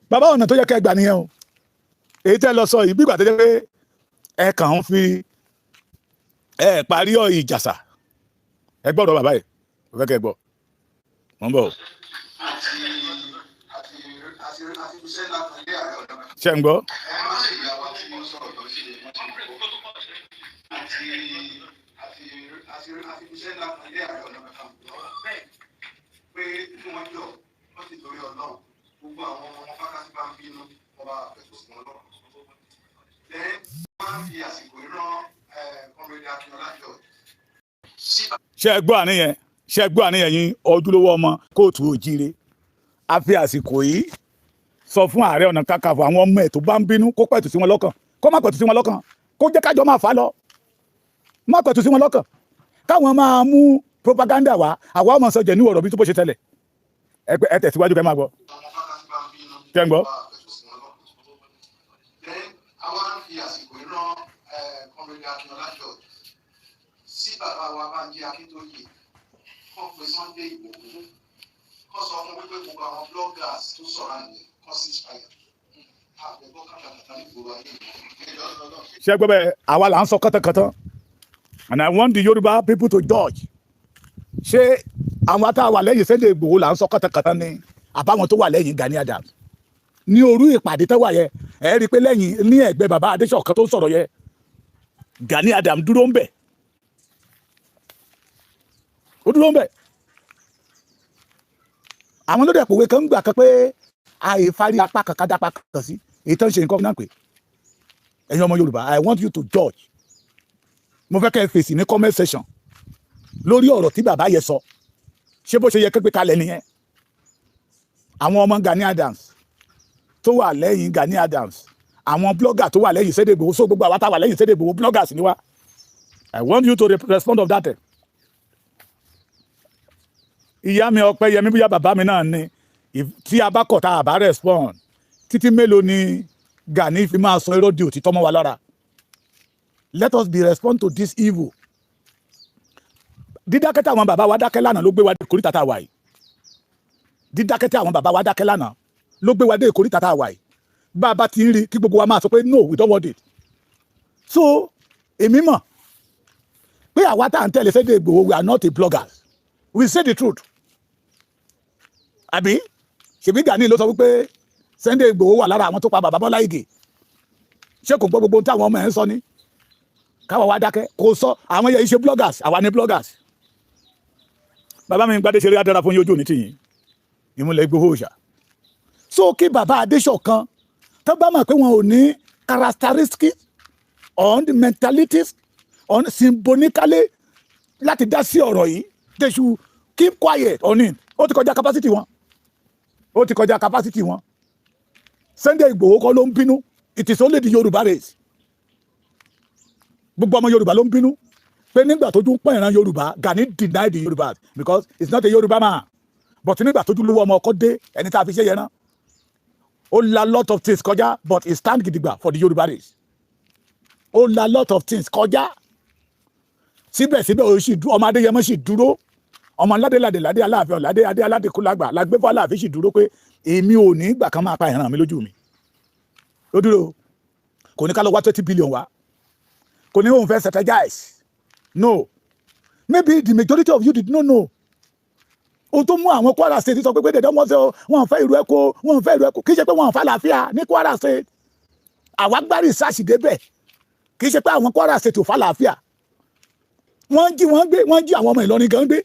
bàbá ọ̀nà tó yẹ kẹ́ gbà nìyẹn o èyí tẹ́ lọ sọ yìí bí ìgbà tó jẹ́ pé ẹ kàn ń fi ẹ parí ọ ìjàsà ẹ gbọ́dọ̀ bàbá yìí ò fẹ́ kẹ́ gbọ́ wọ́n bọ̀. ṣe ń gbọ́. pé kí wọ́n jọ wọ́n sì torí Ọlọ́run gbogbo àwọn ọmọ fákàtí bá ń bínú ọba àfẹ́sọ̀ sí wọn lọ́wọ́. Lẹ́yìn wọ́n á fi àsìkò ìran kọ́mẹ́dì Akínọlá jọ. ṣe gbọ́ àníyàn yín ojúlówó ọmọ kóòtù òjíire a fi àsìkò yìí sọ fún Ààrẹ Ọ̀nà Kakanfò àwọn ọmọ ẹ̀ tó bá ń bínú kó pẹ̀tù sí wọn lọ́kàn kó má pẹ̀tù sí wọn lọ́kàn kó jẹ́ kájọ máa fà lọ má pẹ̀tù sí wọn lọ́kàn káwọn máa mú propaganda wa àwa ọmọ sọjẹ ní ọ̀rọ̀ bí tó bó ṣe tẹ́lẹ̀ ẹ tẹ̀síwájú kẹ́ máa gbọ́. kẹ́ ń gbọ́. àwọn á fi àsìkò ìran kọ́mẹ́dì Akínọlá jọ sí bàbá wa Bánjí Akíntóyè kọ́ pé Sunday Igboho kọ́ sọ fún wípé gbogbo àwọn bloggers tó sọ̀rọ̀ àyè kọ́ sí ìṣàyà àgbẹ̀bọ́ kàkàkàkà ní gbogbo ayé ṣé gbọ́ bẹ́ẹ̀ àwa là ń sọ kọ́tọ̀kọ́tọ̀ and I want the Yoruba people to judge ṣé àwọn tá a wà lẹ́yìn Sunday Igboho là ń sọ kọ́tọ̀kọ́tọ̀ ni àbáwọn tó wà lẹ́yìn Gani Adams ní orú ìpàdé tó wà yẹ ẹ rí i pé lẹ́yìn ní ẹ̀gbẹ́ bàbá Adéṣọ̀kan tó sọ̀rọ̀ yẹ Gani Adams dúró ń bẹ̀ ó dúró ń bẹ̀ àwọn lóde ìpòwe kan ń gbà kan pé àìfarí apá kankan dápá kan sí èyí tó ń ṣe nǹkan náà pé ẹ̀yin ọmọ Yorùbá I want you to judge mo fẹ́ kẹ́ ẹ fèsì ní comment section lórí ọ̀rọ̀ tí bàbá yẹ sọ ṣé bó ṣe yẹ képe kalẹ̀ nìyẹn àwọn ọmọ Gani Adams tó wà lẹ́yìn Gani Adams àwọn blogger tó wà lẹ́yìn Sunday Igboho so gbogbo àwa tá wà lẹ́yìn Sunday Igboho bloggers ni wá I want you to respond of that. Ìyá mi Ọpẹ́yẹmí bóyá bàbá mi náà ni tí a bá kọ̀ tá a bá respond títí mélòó ni Gani fi máa sọ irọ́ di òtítọ́ mọ́ wa lára. Let us be respond to this evil. Dídákẹ́ tí àwọn bàbá wa dákẹ́ lánàá ló gbé wa dé ìkórìtà tá a wà yìí. Dídákẹ́ tí àwọn bàbá wa dákẹ́ lánàá ló gbé wa dé ìkórìtà tá a wà yìí. Bá a bá ti ń rí kí gbogbo wa máa sọ pé no we don't want it. So èmi mọ̀ pé àwa tá à ń tẹ̀lé Sunday Igboho we are not a bloggers. We say the truth. Àbí ṣèbí Gani ló sọ wípé Sunday Igboho wà lára àwọn tó pa bàbá Bọ́lá Ìgè. Ṣé kò gbọ́ gbogbo ohun tí àwọn ọmọ ẹ̀ ń sọ ni? Káwa wá dákẹ́ kò sọ àwọn yẹn ṣe bloggers àwa ni bloggers. Bàbá mi Gbadé ṣeré adára fún yín ojú òní tìyín ìmúlẹ̀ Igboho ṣá. So kí bàbá Adéṣọ̀kan tó bá mọ̀ pé wọn ò ní characteristics on the mentalities on symbolically láti dá sí ọ̀rọ̀ yìí they should keep quiet on it. Ó ti kọjá capacity wọn. Ó ti kọjá capacity wọn. Sunday Igboho kọ́ ló ń bínú. It is only the Yoruba race. Gbogbo ọmọ Yorùbá ló ń bínú pé nígbà tójú pọ̀ ìran Yorùbá Gani denied the Yorùbá because it's not a Yoruba man. But nígbà tójú lówó ọmọ ọkọ dé ẹni tá a fi ṣe yẹn náà. Ó la lot of things kọjá but he stand gidigba for the Yoruba race. Ó la lot of things kọjá. Síbẹ̀síbẹ̀ ọmọ Adéyẹmọ sì dúró. Ọmọ ládé aláàfin ọ̀ládé adé aládékúlágbà lágbèfọ́ aláàfin sì dúró pé èmi ò ní ìgbà kan máa pa ìran mi lójú mi. Ó dúró kò ní ká lọ wá 20 billion wá kò ní òun fẹ́ strategize no maybe the majority of you did not know. Ohun tó mú àwọn Kwara State sọ pé dẹ̀dẹ̀ wọ́n fẹ́ ìlú ẹ̀kọ́ kì í ṣe pé wọ́n fẹ́ àlàáfíà ní Kwara State. Àwa gbá research débẹ̀ kì í ṣe pé àwọn Kwara State ò fẹ́ àlàáfíà. Wọ́n jí àwọn ọmọ Ìlọrin gan gbé.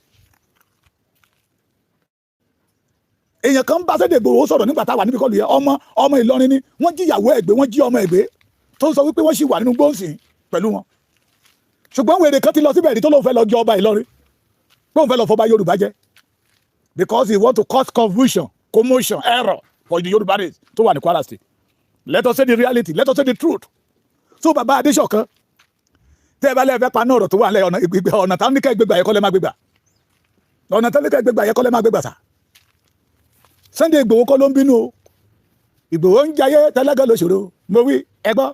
Èèyàn kan bá Sunday Igboho sọ̀rọ̀ nígbà táwa níbi kọlù yẹ ọmọ Ìlọrin ni wọ́n jí ìyàwó ẹ̀ gbé wọ́n jí ọmọ ẹ̀ gbé tó sọ wípé wọ́n sì wà nínú gbóǹsì pẹ̀lú wọn. Ṣùgbọ́n wèrè kan ti lọ síbẹ̀ rí tó lóun fẹ́ lọ jẹ ọba Ìlọrin pé òun fẹ́ lọ fọba Yorùbá jẹ because he want to cause confusion commotion error for the Yoruba race tó wà ní Kwara State. Let us say the reality, let us say the truth. So bàbá Adéṣọ̀kan tẹ́ ẹ bá lẹ́ẹ̀ fẹ́ paná ọ̀rọ̀ tó wà lẹ́yìn ọ̀nà táwọn oníkẹ́ gbégbà yẹ kọ́ lẹ́ máa gbégbà ọ̀nà táwọn oníkẹ́ gbégbà yẹ kọ́ lẹ́ máa gbégbà sà. Sunday Igboho kọ́ ló ń bínú o. Igboho ń jayé tẹ́lẹ́gẹ́ lóṣòro mo wí ẹgbọ́.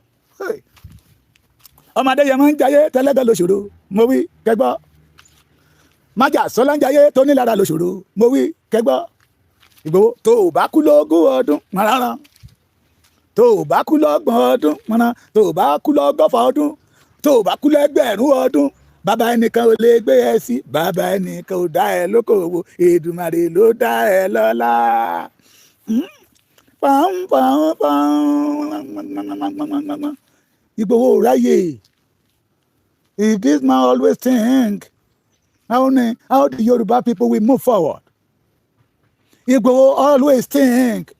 Ọmọdé yẹn máa ń jayé tẹ́lẹ́gẹ́ lóṣòro mo wí kẹgbọ́. Májà sọlá ń jayé tó nílára lóṣòro mo wí kẹgbọ́. Igboho tó o bá kú lógún ọdún rárá tó o bá kú lọ́gbọ̀n ọdún mọ́nà tó o bá kú lọ́gọ́fà ọdún tó o bá kú lẹ́gbẹ̀rún ọdún bàbá ẹnìkan ò lè gbé ẹ sí bàbá ẹnìkan ò dá ẹ lókòwò Èdùmàrè ló dá ẹ lọ́lá. Igboho ráyè this man always think how the Yoruba people will move forward. Igboho always think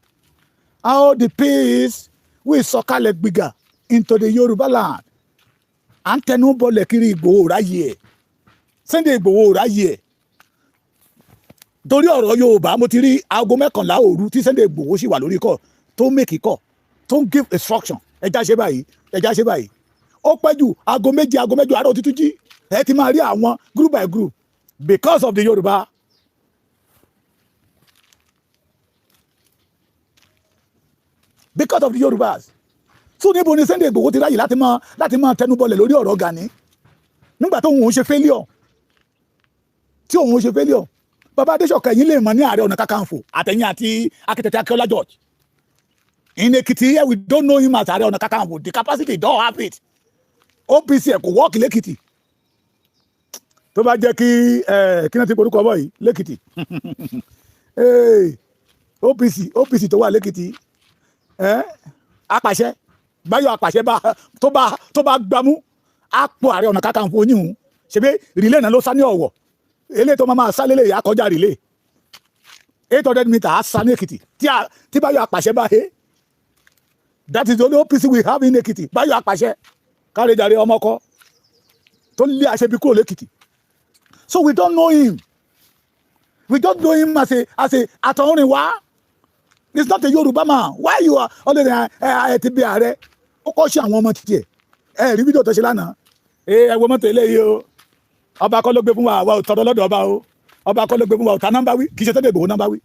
how the peace will sọ̀kalẹ̀ gbìgà into the Yoruba land. À ń tẹnu bọlẹ̀ kiri Igboho ráyè ẹ̀ Sunday Igboho ráyè ẹ̀ torí ọ̀rọ̀ Yorùbá mo ti rí aago 11 òru tí Sunday Igboho sì wà lórí kọ́ tó make kọ́ tó ń give instruction ẹja ṣe báyìí ẹja ṣe báyìí ó pẹ́ jù aago 7 àárọ̀ títú jí ẹ ti máa rí àwọn group by group because of the Yoruba. Because of the Yorubas. So níbo ni Sunday Igboho ti ráyè láti máa tẹnubọlẹ̀ lórí ọ̀rọ̀ Gani nígbà tó òun ṣe failure tí òun ṣe failure. Bàbá Adéṣọ̀kan yìí lè mọ̀ ní Ààrẹ Ọ̀nà Kakanfò àtẹ̀yìn àti Akitete Akiola George. In Ekiti here we don't know him as Ààrẹ Ọ̀nà Kakanfò. The capacity don't have it. OPC ẹ̀ kò wọ́ọ̀kì lẹ́kìtì. Tó bá jẹ́ kí náà ti porúkọ ọmọ yìí lẹ́kìtì. OPC tó wà lẹ́kìtì. Apàṣẹ Báyọ̀ Apàṣẹ tó bá gbámú àpò Ààrẹ Ọ̀nà Kakanfò oníhun ṣebí rìlé náà ló sá ní Ọ̀wọ̀ eléyìí tó máa sá lélẹ̀ yà kọjá rìlé 800 meters á sá ní Èkìtì tí Báyọ̀ Apàṣẹ bá he. That is the only OPC we have in Èkìtì. Báyọ̀ Apàṣẹ kárẹ̀jàre ọmọkọ tó lé àṣẹbí kúrò lẹ́kìtì. So we don't know him. We don't know him as a àtọ̀húnrìn wá. It's not a Yoruba man. Why you are always ti bí ààrẹ? Ó kọ́ ṣe àwọn ọmọ títí ẹ̀. Rí fídíò tó ṣe lánàá. Ẹ wo mọ́tò eléyìí o. Ọba kọ́ ló gbé fún wa àwa ò tọrọ lọ́dọ̀ ọba o. Ọba kọ́ ló gbé fún wa ò ta nọ́mbà wí. Kì í ṣe Sunday Igboho nọ́mbà wí.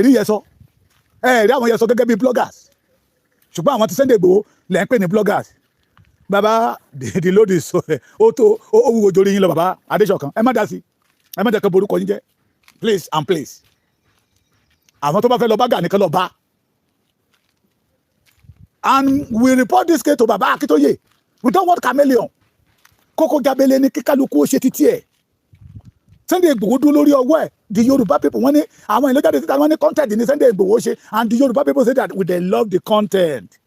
Rí yẹn sọ. Rí àwọn yẹn sọ gẹ́gẹ́ bí bloggers. Ṣùgbọ́n àwọn tí Sunday Igboho lẹ́ ń pè ní bloggers. Bàbá the load is ó wúwo jórí yín lọ bàbá Adéṣọ̀kan. Ẹ má dá sí. Ẹ má jẹ́ kí borúkọ yín jẹ́. Please and please. Àwọn tó bá fẹ́ lọ bá Gani kan lọ bá. And we report this case to Baba Akitoye. We don't want chameleon. Kókó Jábélé ní kíkálukú ó ṣe títí ẹ̀. Sunday Igboho dúró lórí ọwọ́ ẹ̀. The Yoruba people wọ́n ní àwọn ìlú jáde síta wọ́n ní content ní Sunday Igboho ṣe and the Yoruba people say that they love the content.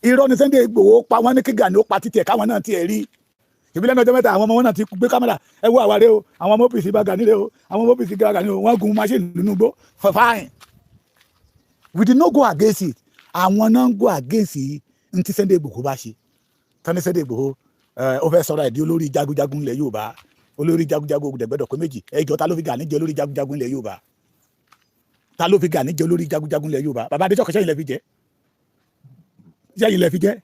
Irọ́ ni Sunday Igboho pa wọ́n ní kí Gani ó pa títí ẹ̀ káwọn náà tiẹ̀ rí. Ìbílẹ̀ náà ọjọ́ mẹ́ta àwọn ọmọ wọn náà ti gbé kámẹ́rà ẹ wo àwárẹ̀ o àwọn ọmọ OPC bá Gani rẹ o àwọn ọmọ OPC bá Gani o wọ́n gun machine nínú igbó fine. We did not go against it. Àwọn náà ń go against it ntí Sunday Igboho bá ṣe. Tani Sunday Igboho ó fẹ́ sọ̀rọ̀ ẹ̀ di olórí jagunjagun ilẹ̀ Yorùbá olórí jagunjagun ògùdẹ̀gbẹ́dọ̀ pé méjì ẹjọ́ ta ló fi Gani jẹ́ olórí jagunjagun ilẹ̀ Yorùbá ta ló fi Gani jẹ́ olórí jagunjagun ilẹ̀ Yorùbá bàbá Adéṣọ̀kan sẹ́yìn lẹ fi jẹ́ sẹ́yìn lẹ fi jẹ́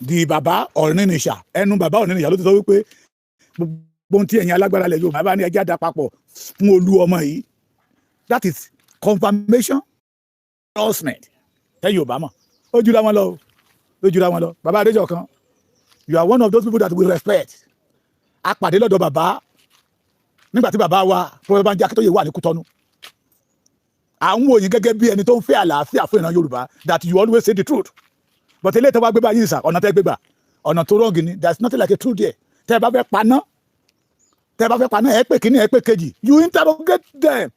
di bàbá Ọ̀rìnìṣà ẹnu bàbá Ọ̀rìnìṣà ló ti sọ wípé gbogbo ohun tí ẹ̀yin alágbára ilẹ̀ Yorùbá bá ní ẹjẹ́ àdá papọ̀ fún olú ọmọ yìí that is confirmation announcement tẹ́ Yorùbá mọ̀ ó jura wọn lọ bàbá Adéṣọ̀kan you are one of those people that we respect. A pàdé lọ́dọ̀ bàbá nígbà tí bàbá wa Professor Banji Akíntóyè wà ní Kútọ́nù. À ń wò yín gẹ́gẹ́ bí ẹni tó ń fẹ́ àlàáfíà fún ìran Yorùbá that you always say the truth. But eléyìí tó wá gbé báyìí sà ọ̀nà tẹ́ gbé gbà ọ̀nà tó rọ́ọ̀gì ni there is nothing like a truth there. Tẹ́ ẹ bá fẹ́ paná ẹ pè kíní ẹ pè kejì you interrogate them.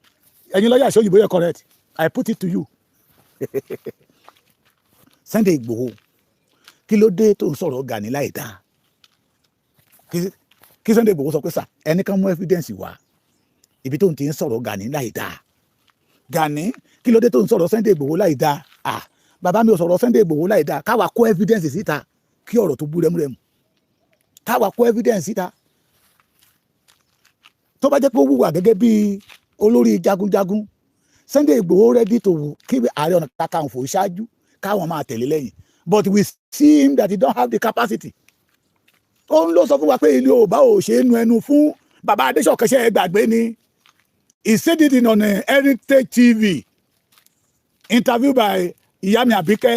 Ẹ̀yin lọ́yà àṣọ òyìnbó yẹ correct I put it to you. Sunday Igboho kí ló dé tó ń sọ̀rọ̀ Gani láì dáa kí Sunday Igboho sọ pé sà ẹni kan mú evidence wá ibi tó ń ti ń sọ̀rọ̀ Gani láì dáa Gani kí ló dé tó ń sọ̀rọ̀ Sunday Igboho láì dáa bàbá mi ò sọ̀rọ̀ Sunday Igboho láì dáa káwa kó evidence síta kí ọ̀rọ̀ tó bú rẹ́múrẹ́mù káwa kó evidence síta tó bá jẹ́ pé ó wùwà gẹ́gẹ́ bí olórí jagunjagun Sunday Igboho ready to keep Ààrẹ Ọ̀nà Kakanfò ṣáájú káwọn máa tẹ̀lé lẹ́yìn, but we see him that he don't have the capacity. Ó ń lọ sọ fún wa pé ilé Yorùbá ò ṣe é nu ẹnu fún bàbá Adéṣọ̀kan ṣe é gbàgbé ni. He said it on Heritage TV interview by Ìyámi Àbíkẹ́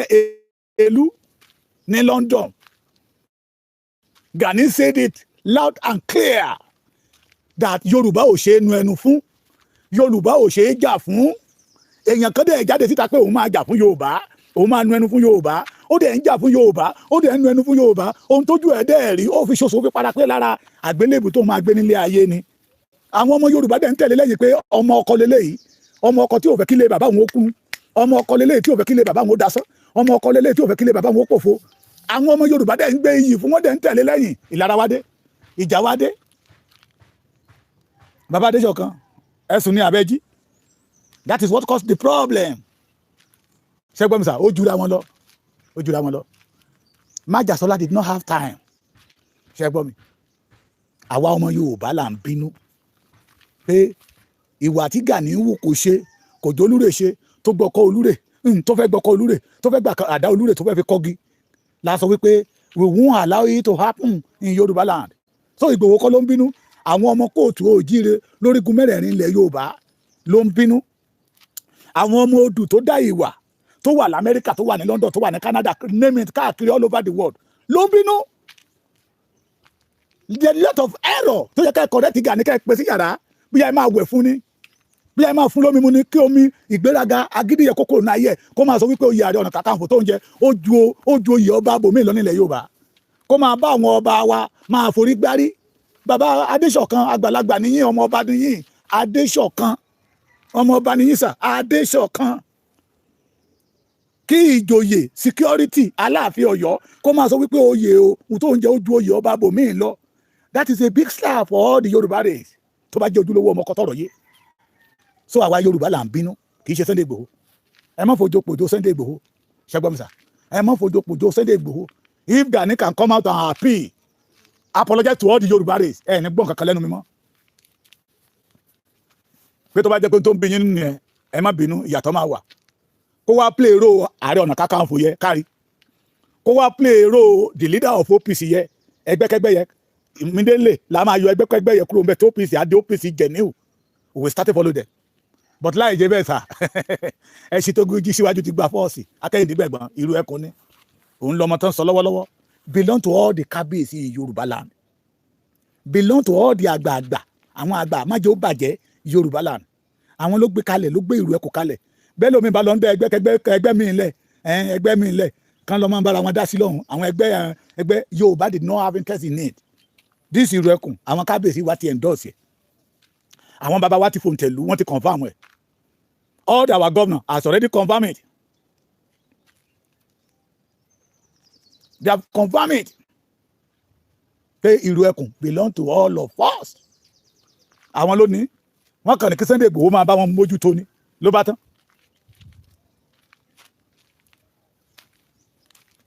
Elu ní London. Gani said it loud and clear that Yorùbá ò ṣe é nu ẹnu fún, Yorùbá ò ṣe é jà fún. Èèyàn kan dẹ̀ jáde síta pé òun máa jà fún Yorùbá, òun máa nu ẹnu fún Yorùbá, ó dẹ̀ ń jà fún Yorùbá, ó dẹ̀ ń nu ẹnu fún Yorùbá. Ohun tójú ẹ̀ dẹ̀ rí, ó fi ṣoṣo fi para pé lára àgbélébù tó máa gbé nílé ayé ni. Àwọn ọmọ Yorùbá dẹ̀ ń tẹ̀lé lẹ́yìn pé ọmọ ọkọ leléyìí, ọmọ ọkọ tí ò fẹ́ kí ilé bàbá òun ó kú, ọmọ ọkọ leléyìí tí ò fẹ́ kí ilé bàbá òun ó dasán, ọmọ ọkọ leléyìí tí ò fẹ́ kí ilé bàbá òun ó pòfo. Àwọn ọmọ Yorùbá dẹ̀ ń gbé iyì fún, wọn dẹ̀ ń tẹ̀lé lẹ́yìn. Ìlara wá dé, ìjà wá dé. Bàbá Adéṣọ̀kan ẹ̀sùn ní abẹ́jí. That is what caused the problem. Ṣẹ́gbọ́n mi sà, ó jura wọn lọ, ó jura wọn lọ. Májàsọ́lá did not have time. Ṣẹ́gbọ́n mi, àwa ọmọ Yorùbá là ń bínú pé ìwà tí Gani ń wù kò ṣe, kò jó olúre ṣe, tó gbọ́kọ́ olúre, tó fẹ́ gbọ́kọ́ olúre, tó fẹ́ gbà àdá olúre, tó fẹ́ fi kọ́gi. La sọ wípé we won't allow it to happen in Yorùbá land. So Ìgbòho kọ́ ló ń bínú. Àwọn ọmọ kóòtù òjíire lórígun mẹ́rẹ̀ẹ̀rin ilẹ̀ Yorùbá ló ń bínú. Àwọn ọmọ odù tó dá ìwà tó wà l'Amẹ́ríkà, tó wà ní London, tó wà ní Canada, name it, káàkiri all over the world ló ń bínú. There is a lot of error tó yẹ ká correct Gani ká pèsè yàrá bí ẹ máa wẹ̀ fún ni, bí ẹ máa fún lómi mu ni, kí omi ìgbéraga agídí yẹ kókó náà yẹ kó máa sọ wípé oyè Ààrẹ Ọ̀nà Kakanfò tó ń jẹ ó ju oyè ọba bòmí lọ nílẹ̀ Yorùbá, kó máa bá àwọn ọba wa máa forí gbárí. Bàbá Adéṣọ̀kan àgbàlagbà níyìn, ọmọ ọba níyìn, Adéṣọ̀kan ọmọ ọba níyìn sà, Adéṣọ̀kan. Kí ìjòyè security Aláàfin Ọ̀yọ́ kó máa sọ wípé oyè ohun tó ń jẹ ó ju oyè ọba bòmí lọ. That is a big slap for all the Yorùbá race tó bá jẹ́ ojúlówó ọmọ kọtọrọ yé. So àwa Yorùbá là ń bínú, kì í ṣe Sunday Igboho. Ẹ má fojú pòjó Sunday Igboho. Ṣẹ́gbọ́n mi sà, ẹ má fojú pòjó Sunday Igboho. If Gani can come out and appeal, apologize to all the Yorùbá race, ẹ ní gbọ́n kankan lẹ́nu mi mọ́. Pé tó bá jẹ́ pé tó ń bí yín nínú yẹn, ẹ má bínú, ìyàtọ̀ máa wà. Kó wá play role Ààrẹ Ọ̀nà Kakanfò yẹ kárí. Kó wá play role the leader of OPC yẹ, ẹgbẹ́kẹ́gbẹ́ yẹ. Immediately la máa yọ ẹgbẹ́kẹ́gbẹ́ yẹ kúrò ń bẹ tó OPC àdé OPC genuine. We started follow them. But láì jẹ́ bẹ́ẹ̀ sà, ẹ ṣì tó gbójú síwájú ti gba fọ́ọ̀sì, akẹ́yìndé gbẹ̀gbọ́n irú ẹkùn ni. Òun lọmọ tán sọ lọ́wọ́lọ́wọ́. Belong to all the kábíyèsí Yorùbá land. Belong to all the àgbààgbà, àwọn àgbà májò bàjẹ́ Yorùbá land. Àwọn ló gbé kalẹ̀, ló gbé ìrù ẹkùn kalẹ̀. Bẹ́ẹ̀ lómi bá lọ ń bẹ ẹgbẹ́ mi lẹ̀, ẹgbẹ́ mi lẹ̀, kan lọ máa ń bára wọn dá sí lọ́hùn. Àwọn ẹgbẹ́ Yorùbá did not have interest in it. This ìrù ẹkùn, àwọn kábíyèsí wa ti endorse ẹ̀. Àwọn bàbá wa ti fòǹtẹ̀lù, wọ́n ti confirm ẹ̀. All our governor has already confirmed it. They have confirmed it. Pé ìrù ẹkùn belong to all of us. Àwọn ló ní, wọ́n kàn ní kí Sunday Igboho máa bá wọn mójútó ni, ló bá tán.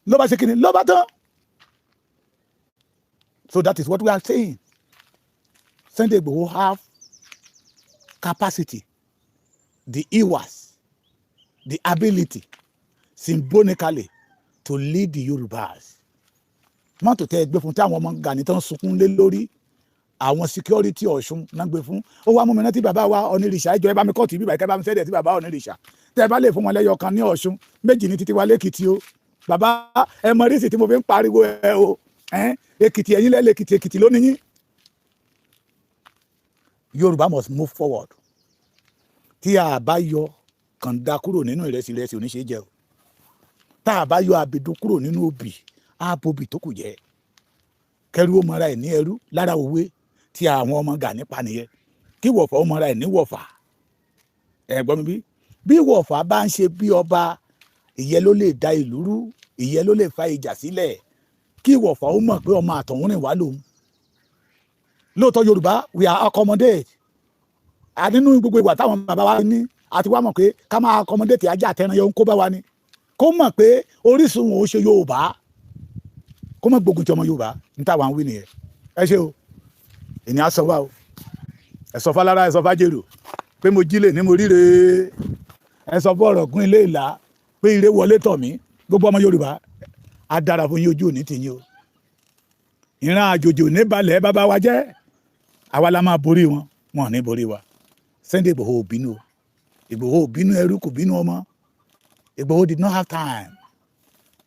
Ló bá ṣe kí ni, ló bá tán. So that is what we are saying. Sunday Igboho have capacity, the ewas, the ability, symbolically, to lead the Yorubas. Mọ́tò tẹ́ ẹgbẹ́ fún tí àwọn ọmọ Gani tán sunkún lé lórí, àwọn security Ọ̀ṣun náà gbé fún. Ó wá mú mi rántí bàbá wa Onírìṣà, ẹjọ́ ẹ bá mi kọ́ tìbí bàìkẹ́ bá mi sẹ́dẹ̀ tí bàbá Onírìṣà. Tẹ́ ẹ bá lè fún wọn lẹ́yọ kan ní Ọ̀ṣun, méjì ní títí wa lẹ́kìtì o. Bàbá ẹ mọ rísì tí mo fi ń pariwo ẹ o. Èkìtì ẹ̀yin lẹ́lẹ̀ Èkìtì lónìí yín. Yorùbá must move forward. Tí a bá yọ kànda kúrò nínú ìrẹsì oníṣe jẹ o. Tá a bá yọ àbìdún kúrò nínú obì, á bobì tó kù jẹ. Kẹrù ó mọra ẹ̀ ní ẹrú lára òwe tí àwọn ọmọ Gani pa nìyẹn. Kí wọ̀fà ó mọra ẹ̀ ní wọ̀fà. Ẹ gbọ́ mi bí? Bí wọ̀fà bá ń ṣe bí ọba, ìyẹn ló lè da ìlú rú, ìyẹn ló lè fa ìjà sílẹ̀. Kí wọ̀fà ó mọ̀ pé ọmọ àtọ̀húnrìn wá lòun. Lóòótọ́ Yorùbá, we are accommodate. Nínú gbogbo ìwà táwọn bàbá wa ní, àti wá mọ̀ pé ká máa accommodate ajá àtẹran yẹn kó bá wa ni. Kó mọ̀ pé orísun òun ṣe Yorùbá. Kó mọ̀ gbógun ti ọmọ Yorùbá. Ní táwa ń wí nìyẹn. Ẹ ṣé o. Ènìyàn sọ wá o. Ẹ sọ fálára, ẹ sọ fájèrò. Pé mo jí lè ní mo ríre. ẹ sọ fún ọ̀rọ̀ gún ilé ìlà pé ire wọlé tọ̀ mí gbogbo ọmọ Yorùbá á dára fún yín ojú òní tìyín o ìran àjòjò ní balẹ̀ bàbá wa jẹ́ àwa la máa borí wọn wọn ò ní borí wa Sunday Igboho ò bínú o Igboho ò bínú ẹrú kò bínú ọmọ Igboho did not have time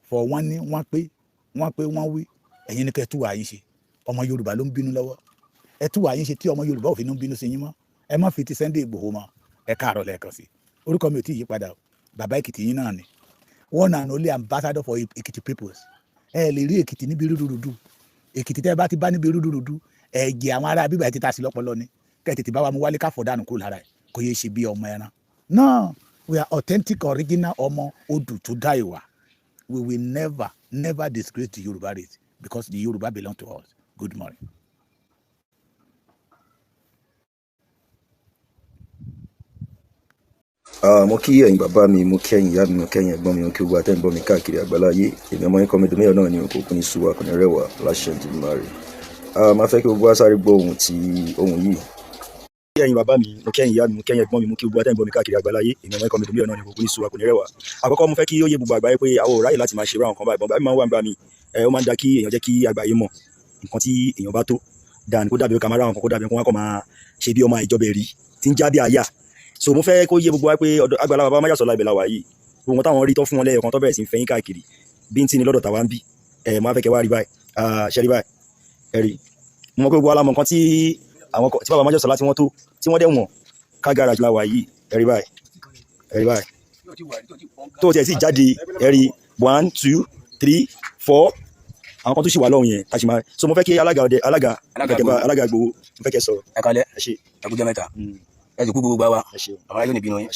for wọ́n ní wọ́n pé wọ́n wí ẹ̀yin ní kẹ́ tú wàá yín ṣe ọmọ Yorùbá ló ń bínú lọ́wọ́ ẹ tú wàá yín ṣe tí ọmọ Yorùbá ò fi ń bínú sí yín mọ́ ẹ má fi ti Sunday Igboho mọ́ ẹ káàárọ̀ lẹ́ẹ̀kan sí orúkọ mi ò tí ì yí padà o bàbá Èkìtì yín náà ni one and only ambassador for Èkìtì peoples ẹ lè rí Èkìtì níbi rúdurùdu Èkìtì tẹ́ bá ti bá níbi rúdurùdu ẹ̀jẹ̀ àwọn ará bíbá ẹ̀ ti ta sí lọ́pọlọ ni kẹ́ ẹ̀ tètè bá wa mú wálé káfọ̀ dànù kúrò lára ẹ̀ kò yẹ ṣe bí ọmọ ẹran no we are authentic original ọmọ odù tó dá ìwà we will never disgrace the Yoruba race because the Yoruba belong to us good morning. Mo kí ẹ̀yin bàbá mi mo kí ẹ̀yin ìyá mi mo kí ẹ̀yin ẹ̀gbọ́n mi mo kí gbogbo àtẹ̀gbọ́n mi káàkiri àgbáláyé èmi ọmọ yín kọ́mẹ́dọ̀ mẹ́yọ̀ náà ni òkú kún ní suwa kò ní rẹwà láṣẹ Ìdùmarè. Máa fẹ́ kí gbogbo wa sáré gbọ́ ohun yìí. Kí ẹ̀yin bàbá mi mo kí ẹ̀yin ìyá mi mo kí ẹ̀yin ẹ̀gbọ́n mi mo kí gbogbo àtẹ̀gbọ́n mi káàkiri àgbáláyé èmi ọmọ yín kọ́mẹ́dọ̀ mẹ́yọ̀ náà ni òkú kún ní suwa kò ní rẹwà. Àkọ́kọ́ mo fẹ́ kí ó yé gbogbo àgbáyé pé àwọn ò ráyè láti máa ṣe ra nǹkan báyìí bọ́n báyìí máa ń wà nígbà mi ó máa ń da kí èèyàn jẹ́ kí àgbáyé mọ̀ nǹkan tí èèyàn bá tó dáa ní kó dàbí ká máa ra nǹkan kó dàbí kó wá kọ́ máa ṣe bí ọmọ ìjọba ẹ̀rí tí ń já bí àyà so mo fẹ́ kó yé gbogbo wa pé Àgbàlá Bàbá Májàsọ́lá ibẹ̀ la wà yìí gbogbo wọn táwọn rí tọ́ fún wọn lẹ́yọ̀kan tó bẹ̀rẹ̀ sí ń fẹ́yìn káàkiri bí n tí ni lọ́dọ̀ tàwa ń bí máa fẹ́ kẹ́ wá rí báyìí ṣe rí báyìí ẹ̀rí mo mọ̀ pé gbogbo alámọ̀ nǹkan tí Bàbá Májàsọ́lá tí wọ́n tó tí wọ́n dẹ̀ wọ̀n ká garage la wà yìí ẹ̀rí báyìí tó tiẹ̀ sì jáde ẹ̀rí 1 2 3 4 àwọn kan tó sì wà lọ́hùn yẹn tàṣì máa so mo fẹ́ kí alága Ìgbòho mo fẹ́ kẹ́ sọ̀rọ̀ ẹ kalẹ̀ ẹ ṣe ẹkújẹ mẹ́ta ẹ ti kú gbogbo wa àwọn ayé ló ní bínú yín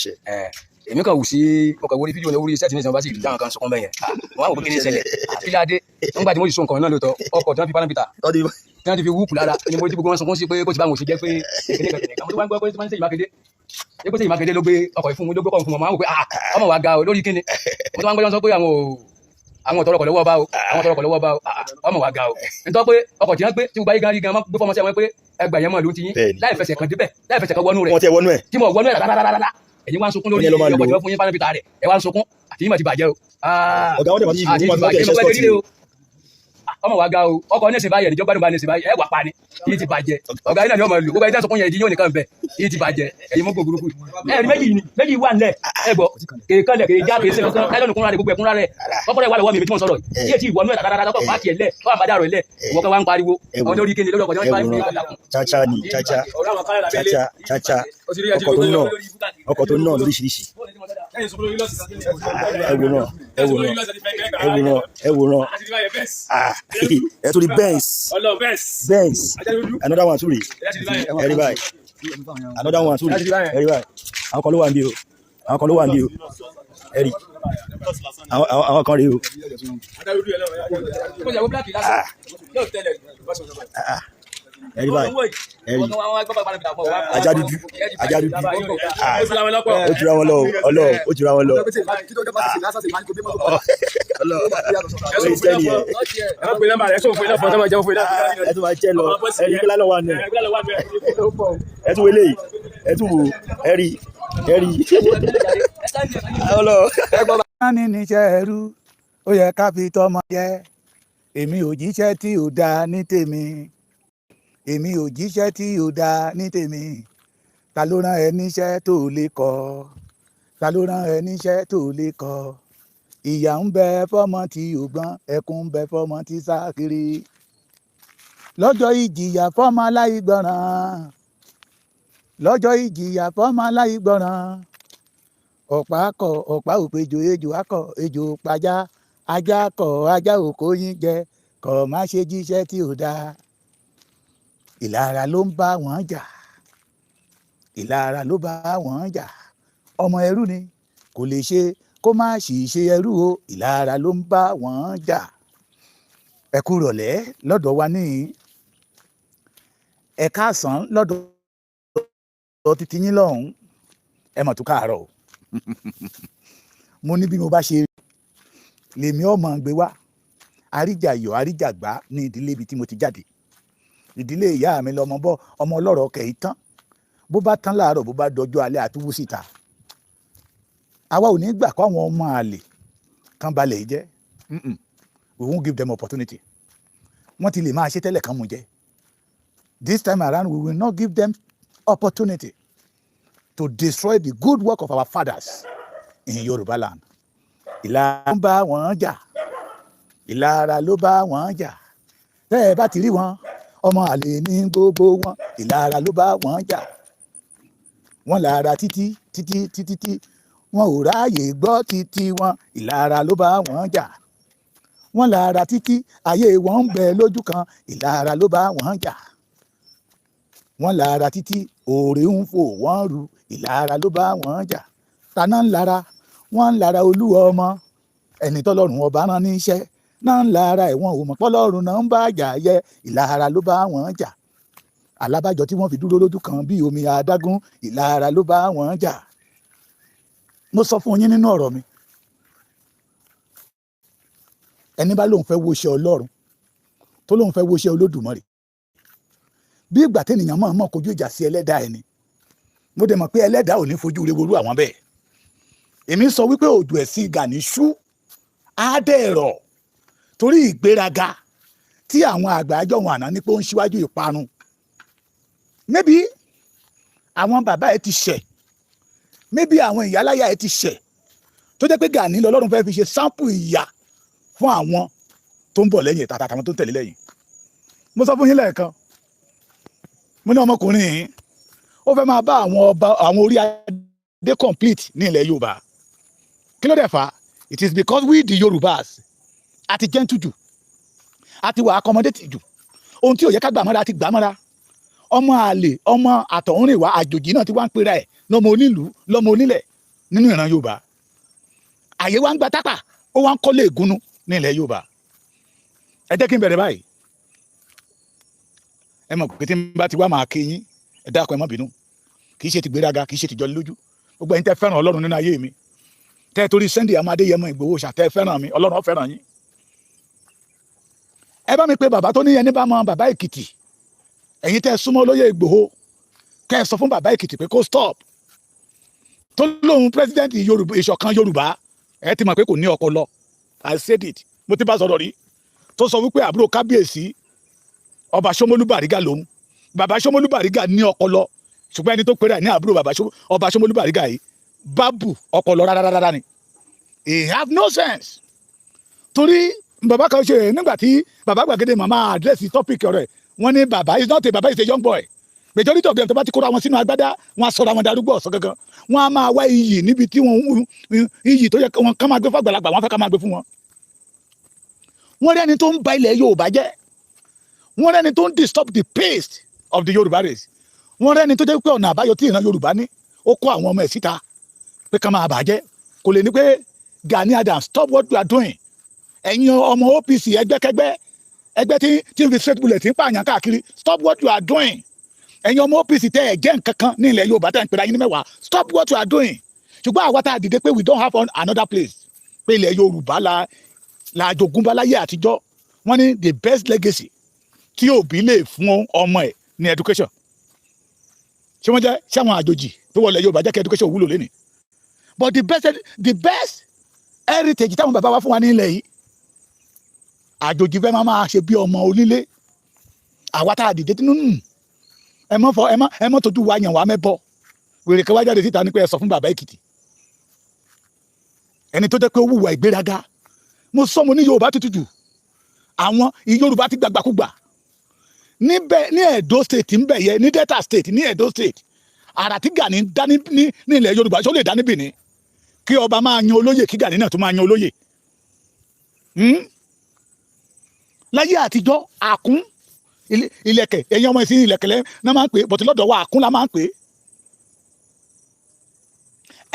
èmi kan wù sí ọkọ̀ wọlé fídíò ní orí iṣẹ́ tí ní bá sì dáhùn kan sọkún bẹ́yẹn wọ́n á wò pé kí ní ṣẹlẹ̀ àfíládé nígbà tí mo sì so nǹkan náà lóòótọ́ ọkọ̀ tí wọ́n fi pálámpìtà tí wọ́n ti fi wúùpù lára ni mo ti gbogbo wọn sọkún sí pé kó ti bá wọn ò ṣe jẹ́ pé kìnìkan mo tó wá ń gbọ́ pé tí wọ́n ń Ṣèyí Mákindé ló gbé ọkọ̀ ìfún ló gbé ọkọ̀ ìfún mọ́ máa ń wò pé ọmọ wa ga o lórí kíni mo tó wá ń gbọ́ sọ pé àwọn ọ̀tọ̀rọ̀kọ̀ lọ́wọ́ bá o ọmọ wa ga o nítorí pé ọkọ̀ tí wọ́n gbé tí gbogbo ayé gan rí gan máa gbé fọmọ sí àwọn pé ẹgbà yẹn mọ̀ ló ti yín láì fẹsẹ̀ kan débẹ̀ láì fẹsẹ̀ kan wọnú rẹ̀ tí mo wọnú ẹ̀ rárá ẹ̀yin wá ń sunkún lórí ọkọ̀ tí wọ́n fún yín pálábìtà rẹ̀ ẹ̀ wá ń sunkún àti yín mọ̀ ti bàjẹ́ o àti yín ti bàjẹ́ o ọmọ wa ga o ọkọ̀ ní ìsìn báyìí ẹ̀díjọ́ gbádùn bá ní ìsìn báyìí ẹ̀ wà pa ni yìí ti bàjẹ́ ọ̀gá yìí náà ni ọmọ ìlú gbogbo ẹni tí wọ́n sunkún yẹn ìdí yóò nìkan bẹ̀ yìí ti bàjẹ́ ẹ̀yin mọ́gbọ̀n burúkú ẹ̀rí méjì wà nílẹ̀ ẹ̀ gbọ́ kéèkan lẹ̀ kéèjá kéèsè kankan káyọ̀nù kúnra rẹ̀ gbogbo ẹ̀kúnra rẹ̀ kọ́kọ́ rẹ̀ wà lọ́wọ́ mi tí mo sọ̀rọ̀ yìí tí ìwọ̀nú ẹ̀ dáadáa tọ́kọ̀ pàtì ẹ̀ lẹ̀ tọ́ àbádà rẹ̀ lẹ̀ ìwọ kan wá ń pariwo ọdún orí kíni lórí ọkọ̀ tí wọ́n ń pariwo chacha ni chacha ọkọ̀ tó náà lóríṣiríṣi ẹwòrán ẹ tó rí Benz another one too rí ẹrí báyìí another one too rí ẹrí báyìí àwọn kan ló wà níbí o ẹrí àwọn kan rí o ẹrí báyìí ẹrí ajá dúdú ó jura wọn lọ ó jura wọn lọ ẹ tún máa jẹ lọ ẹrí pé lálọ́ wà nù ẹ tún wọlé ẹ tún wò ẹrí ọlọ. ní níṣẹ́ ẹrú ó yẹ ká fi tọmọ jẹ èmi ò jíṣẹ́ tí ò dáa ní tèmi èmi ò jíṣẹ́ tí ò dáa ní tèmi ta ló rán ẹ níṣẹ́ tó lè kọ́ ta ló rán ẹ níṣẹ́ tó lè kọ́ ìyà ń bẹ fọ́mọ tí ò gbọ́n ẹkún ń bẹ fọ́mọ tí sá kiri lọ́jọ́ ìjìyà fọ́mọ aláìgbọràn lọ́jọ́ ìjìyà fọ́mọ aláìgbọràn ọ̀pá kọ̀ ọ̀pá òpejò ejò akọ̀ ejò pajá ajá kọ̀ ajá òkó yín jẹ kọ̀ má ṣe jíṣẹ́ tí ò dáa ìlara ló ń bá wọn jà ìlara ló bá wọn jà ọmọ ẹrú ni kò lè ṣe kó má sì ṣe ẹrú o ìlara ló ń bá wọn jà ẹ kú rọ̀lẹ́ lọ́dọ̀ wa ní ẹ káàsán lọ́dọ̀ títí yín lọ́hùn ẹ mọ̀ tó káàárọ̀ o mo ní bí mo bá ṣe lèmi ọmọ gbé wá àríjàyọ̀ àríjàgbá ní ìdílé ibi tí mo ti jáde ìdílé ìyá mi lọmọ bọ ọmọ ọlọ́rọ̀ kẹ̀ í tán bó bá tán láàárọ̀ bó bá dọjọ́ alẹ́ àtúwú síta àwa ò ní gbà kó àwọn ọmọ àlè kan balẹ̀ jẹ́. We won't give them opportunity. Wọ́n ti lè máa ṣe tẹ́lẹ̀ kan mú jẹ́. This time around, we will not give them opportunity to destroy the good work of our fathers in Yoruba land. Ìlara ló bá wọn jà. Ìlara ló bá wọn jà. Tẹ́ ẹ bá ti rí wọn, ọmọ àlè ní gbogbo wọn. Ìlara ló bá wọn jà. Wọ́n lára títí. Wọn ò ráàyè gbọ́ títí wọn. Ìlara ló bá wọn jà. Wọ́n lára títí, ayé wọn ń bẹ lójú kan. Ìlara ló bá wọn jà. Wọ́n lára títí, òòrè ń fò wọ́n ru. Ìlara ló bá wọn jà. Taná ń lára, wọ́n ń lára Olúwa ọmọ. Ẹni tọ́lọ́run ọba rán níṣẹ́ náà ń lára ẹ̀wọ̀n ò mọ̀ pọ́lọ́run náà ń bá jà yẹ. Ìlara ló bá wọn jà. Alábàjọ tí wọ́n fi dúró lójú kan bí omi adágún. Ìlara ló bá wọn jà. Mo sọ fún yín nínú ọ̀rọ̀ mi, ẹni bá lóun fẹ́ wo iṣẹ́ Ọlọ́run tó lóun fẹ́ wo iṣẹ́ Olódùmarè, bí ìgbà téèyàn mọ̀ kojú ìjà sí ẹlẹ́dàá ẹni. Mo dẹ̀ mọ̀ pé ẹlẹ́dàá ò ní fojú rere worú àwọn bẹ́ẹ̀. Èmi sọ wípé òjò ẹ̀sìn Gani ṣú á dẹ̀rọ̀ torí ìgbéraga tí àwọn àgbà àjọ wọn àná ní pé ó ń ṣíwájú ìparun. Maybe àwọn bàbá ẹ ti ṣẹ̀, maybe àwọn ìyáláyà ẹ ti ṣẹ̀ tó jẹ́ pé Gani lọ́lọ́run fẹ́ fi ṣe sáǹpù ìyà fún àwọn tó ń bọ̀ lẹ́yìn tàtàtàwọn tó ń tẹ̀lé lẹ́yìn. Mo sọ fún yín lẹ́ẹ̀kan, mo ní ọmọkùnrin yìí ó fẹ́ máa bá àwọn orí adé complete ní ilẹ̀ Yorùbá. Kí ló dẹ̀ fà á? It is because we the Yorùbás àti gentle jù, àti wà accommodate jù. Ohun tí ò yẹ ká gbà mọ́ra àti gbà mọ́ra. Ọmọ àlè, ọmọ àtọ̀húnrìnwá àjòjì náà ti wá ń pera ẹ̀ lọ́mọ onílùú, lọ́mọ onílẹ̀ nínú ìran Yorùbá. Àyè wa ń gba tápà, ó wá ń kọ́lé ìgúnnú ní ilẹ̀ Yorùbá. Ẹ jẹ́ kí n bẹ̀rẹ̀ báyìí. Ẹ mọ̀ pé tí n bá ti wá máa kí yín, ẹ dákun ẹ má bínú. Kì í ṣe ti gbéraga, kì í ṣe ti jọ lójú. Gbogbo ẹ̀yin tẹ́ fẹ́ràn Ọlọ́run nínú ayé mi, tẹ́ torí Sunday ọmọ Adéyẹmọ Ìgbòho ṣàtẹ́ fẹ́ràn mi, Ọlọ́run ó fẹ́ràn yín. Ẹ bá mi pé bàbá tó ní ẹni bá mọ bàbá Èkìtì, ẹ̀yin tẹ́ súnmọ́ olóyè Ìgbòho, kẹ́ ẹ sọ fún bàbá Èkìtì pé kó stop. Tó lóhun president ìṣọ̀kan Yorùbá, ẹ ti mọ̀ pé kò ní ọpọlọ. I said it. Mo ti bá sọ̀rọ̀ rí. Tó sọ wípé àbúrò kábíyèsí ọba Ṣómólú Bàrígà lòun. Bàbá Ṣómólú Bàrígà ní ọpọlọ, ṣùgbọ́n ẹni tó pèrè ẹ̀ ní àbúrò ọba Ṣómólú Bàrígà yìí bábù ọpọlọ rárá ni. He have no sense. Torí bàbá kan ṣe nígbà tí bàbá gbàgede màmá àdírẹ́sì tọ́pìkì ọ̀rẹ́ wọn ní bàbá is not a bàbá is a young boy. Majority of them tó bá ti kóra wọn sínú agbádá, wọn á sọ̀rọ̀ àwọn darúgbó ọ̀sán gangan. Wọn á máa wá iyì níbi tí iyì tó yẹ wọn ká máa gbé fún àgbàlagbà, wọn fẹ́ ká máa gbé fún wọn. Wọ́n rí ẹni tó ń ba ilẹ̀ Yorùbá jẹ́. Wọ́n rí ẹni tó ń disturb the pace of the Yorùbá race. Wọ́n rí ẹni tó jẹ́ pé ọ̀nà àbáyọ tí ìran Yorùbá ní ó kó àwọn ọmọ ẹ̀ síta pé ká máa bàjẹ́. Kò lè ní pé Gani Adams stop what you are doing. Ẹ̀yin ọmọ OPC ẹgbẹ́ tí ń fi straight bullet ń pààyàn káàkiri, stop what you are doing. Ẹ̀yin ọmọ OPC tẹ́ ẹ̀ jẹ́ nǹkan kan ní ilẹ̀ Yorùbá tẹ́ ń pera yín ní mẹ́wàá, stop what you are doing. Ṣùgbọ́n àwa tá a dìde pé we don't have another place, pé ilẹ̀ Yorùbá la jogúnbá láyé àtijọ́. Wọ́n ní the best legacy tí òbí lè fún ọmọ ẹ̀ ní education. Ṣé wọ́n jẹ́ ṣé àwọn àjòjì tó wọlé Yorùbá jẹ́ kí education wúlò lẹ́nìí? But the best heritage táwọn bàbá wa fún wa ní ilẹ̀ yìí, àjòjì fẹ́ máa ṣe bí ọmọ onílé. Àwa tá a dìde tí ẹ mọ́ tójú wa yàn wá mẹ́bọ. Wèrè kan wá jáde síta ní pé ẹ sọ fún bàbá Èkìtì. Ẹni tó jẹ́ pé ó wùwà ìgbéraga. Mo sọ mo ní Yorùbá tútù jù. Àwọn Yorùbá ti gbàgbàkúgbà. Níbẹ̀ ní Edo state ńbẹ̀ yẹ ní Delta state ní Edo state. Àrà tí Gani dá ní ilẹ̀ Yorùbá ṣó lè dá ní Benin. Kí ọba máa yan olóyè kí Gani náà tún máa yan olóyè. Láyé àtijọ́ àkún ilẹ̀kẹ̀ ẹ̀yin ọmọ ìsìn ilẹ̀kẹ̀ náà máa ń pè, bọ̀tí lọ́dọ̀ wa àkún la máa ń pè.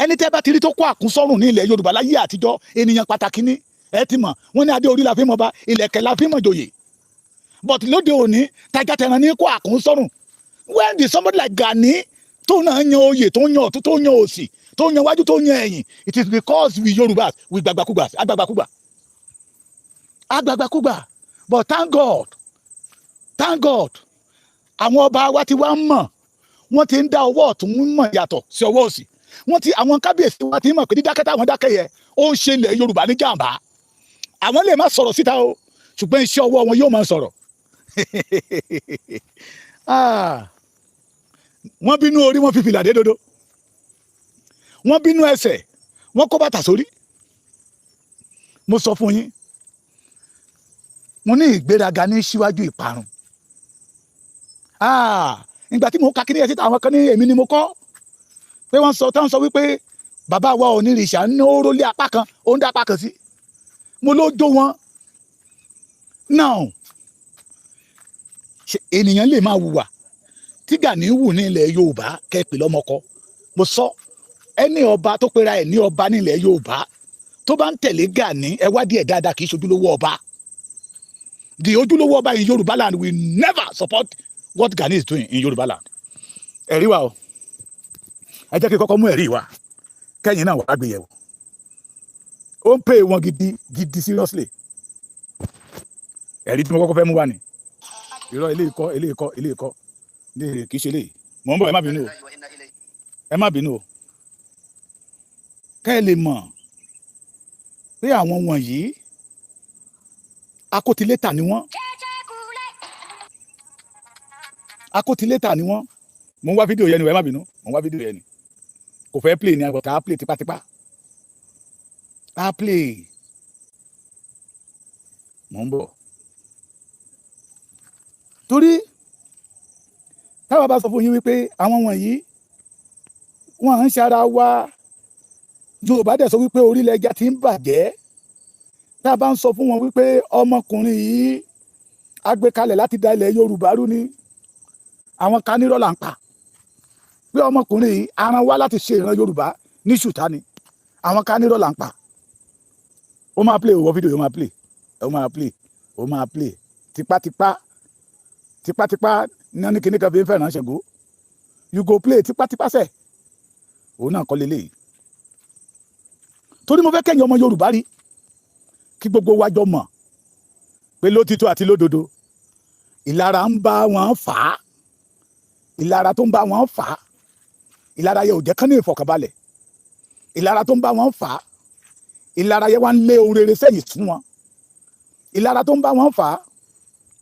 Ẹni tẹ́ bá ti rí tó kó àkún sọ́rùn ní ilẹ̀ Yorùbá láyé àtijọ́ ènìyàn pàtàkì ní. Ẹ ti mọ̀ wọ́n ní adé orí la fi mọ̀ bá, ilẹ̀kẹ̀ la fi mọ̀ joyè. But lóde òní tajà tẹran ní kó àkún sọ́rùn. When did somebody like Gani tó náà yan oyè tó yan ọ̀tún tó yan òsì tó yan wájú tó yan ẹ̀yìn, it is because we Yorùbá we gbàgbàkúgbà. But thank God àwọn ọba wa ti wá mọ̀, wọ́n ti ń dá ọwọ́ ọ̀tún mọ̀ yàtọ̀ sí ọwọ́ òsì. wọ́n ti àwọn kábíyèsí wa ti mọ̀ pé dídákẹ́ táwọn dákẹ́ yẹ ó ń ṣe ilẹ̀ Yorùbá ní jàǹbá àwọn lè má sọ̀rọ̀ síta o ṣùgbọ́n iṣẹ́ ọwọ́ wọn yóò máa sọ̀rọ̀ wọ́n bínú orí wọ́n fi fìlà dé dodo wọ́n bínú ẹsẹ̀ wọ́n kó bàtà sórí mo sọ fún yín mo ní ìgbéraga ní síwájú ìparun ìgbà tí mo ka kiri ẹ síta àwọn kan ní èmi ni mo kọ́ pé wọ́n sọ táwọn sọ wípé bàbá wa onírìṣà ní ó rólé apá kan ó ń dá apá kan sí mo ló jó wọn náà ènìyàn lè máa hùwà tí Gani wù ní ilẹ̀ Yorùbá kẹ́pì lọ́mọkọ mo sọ ẹni ọba tó pera ẹ̀ ní ọba ní ilẹ̀ Yorùbá tó bá ń tẹ̀lé Gani ẹ wádìí ẹ̀ dáadáa kì í ṣojúlówó ọba the ojúlówó ọba in Yorùbá land will never support what Gani is doing in Yorùbá land ẹ̀rí wa o ẹ jẹ́ kí n kọ́kọ́ mú ẹ̀rí wa kẹ́yìn náà wàá gbéyẹ̀wò ó ń pè wọn gidi seriously ẹ̀rí tí mo kọ́kọ́ fẹ́ mú wá ni irọ́ ilé ìkọ́ ní kì í ṣe lè mọ̀ ń bọ̀ ẹ má bínú o kẹ́ ẹ lè mọ̀ pé àwọn wọ̀nyí akótilétà ni wọ́n mo ń wá fídíò yẹn ni ẹ má bínú mo ń wá fídíò yẹn ni kò fẹ́ play ni àgbọ̀ká play tipátipá play mo ń bọ̀ torí táwa bá sọ fún yín wípé àwọn wọ̀nyí wọn à ń ṣara wa Yorùbá dẹ̀ sọ wípé orílẹ̀ ẹja ti ń bàjẹ́ tá a bá ń sọ fún wọn wípé ọmọkùnrin yìí agbékalẹ̀ láti da ilẹ̀ Yorùbá rú ni àwọn kan nírọ̀ là ń pa pé ọmọkùnrin yìí aran wá láti ṣe ìran Yorùbá ní ṣùtá ni àwọn kan nírọ̀ là ń pa ó máa play òwò fídíò ó máa play tipátipá ní kíní kan fi ń fẹ́ràn Ṣàngó you go play tipátipá sẹ̀ òun náà kọ́ lélẹ́yìí torí mo fẹ́ kẹ́yìn ọmọ Yorùbá rí kí gbogbo wa jọ mọ̀ pé lótìtọ́ àti lódodo ìlara ń bá wọn fà á ìlara tó ń bá wọn fà á ìlara yẹ ò jẹ́ kán ní ìfọ̀kànbalẹ̀ ìlara tó ń bá wọn fà á ìlara yẹ wá ń lé ohun rere sẹ́yìn fún wọn ìlara tó ń bá wọn fà á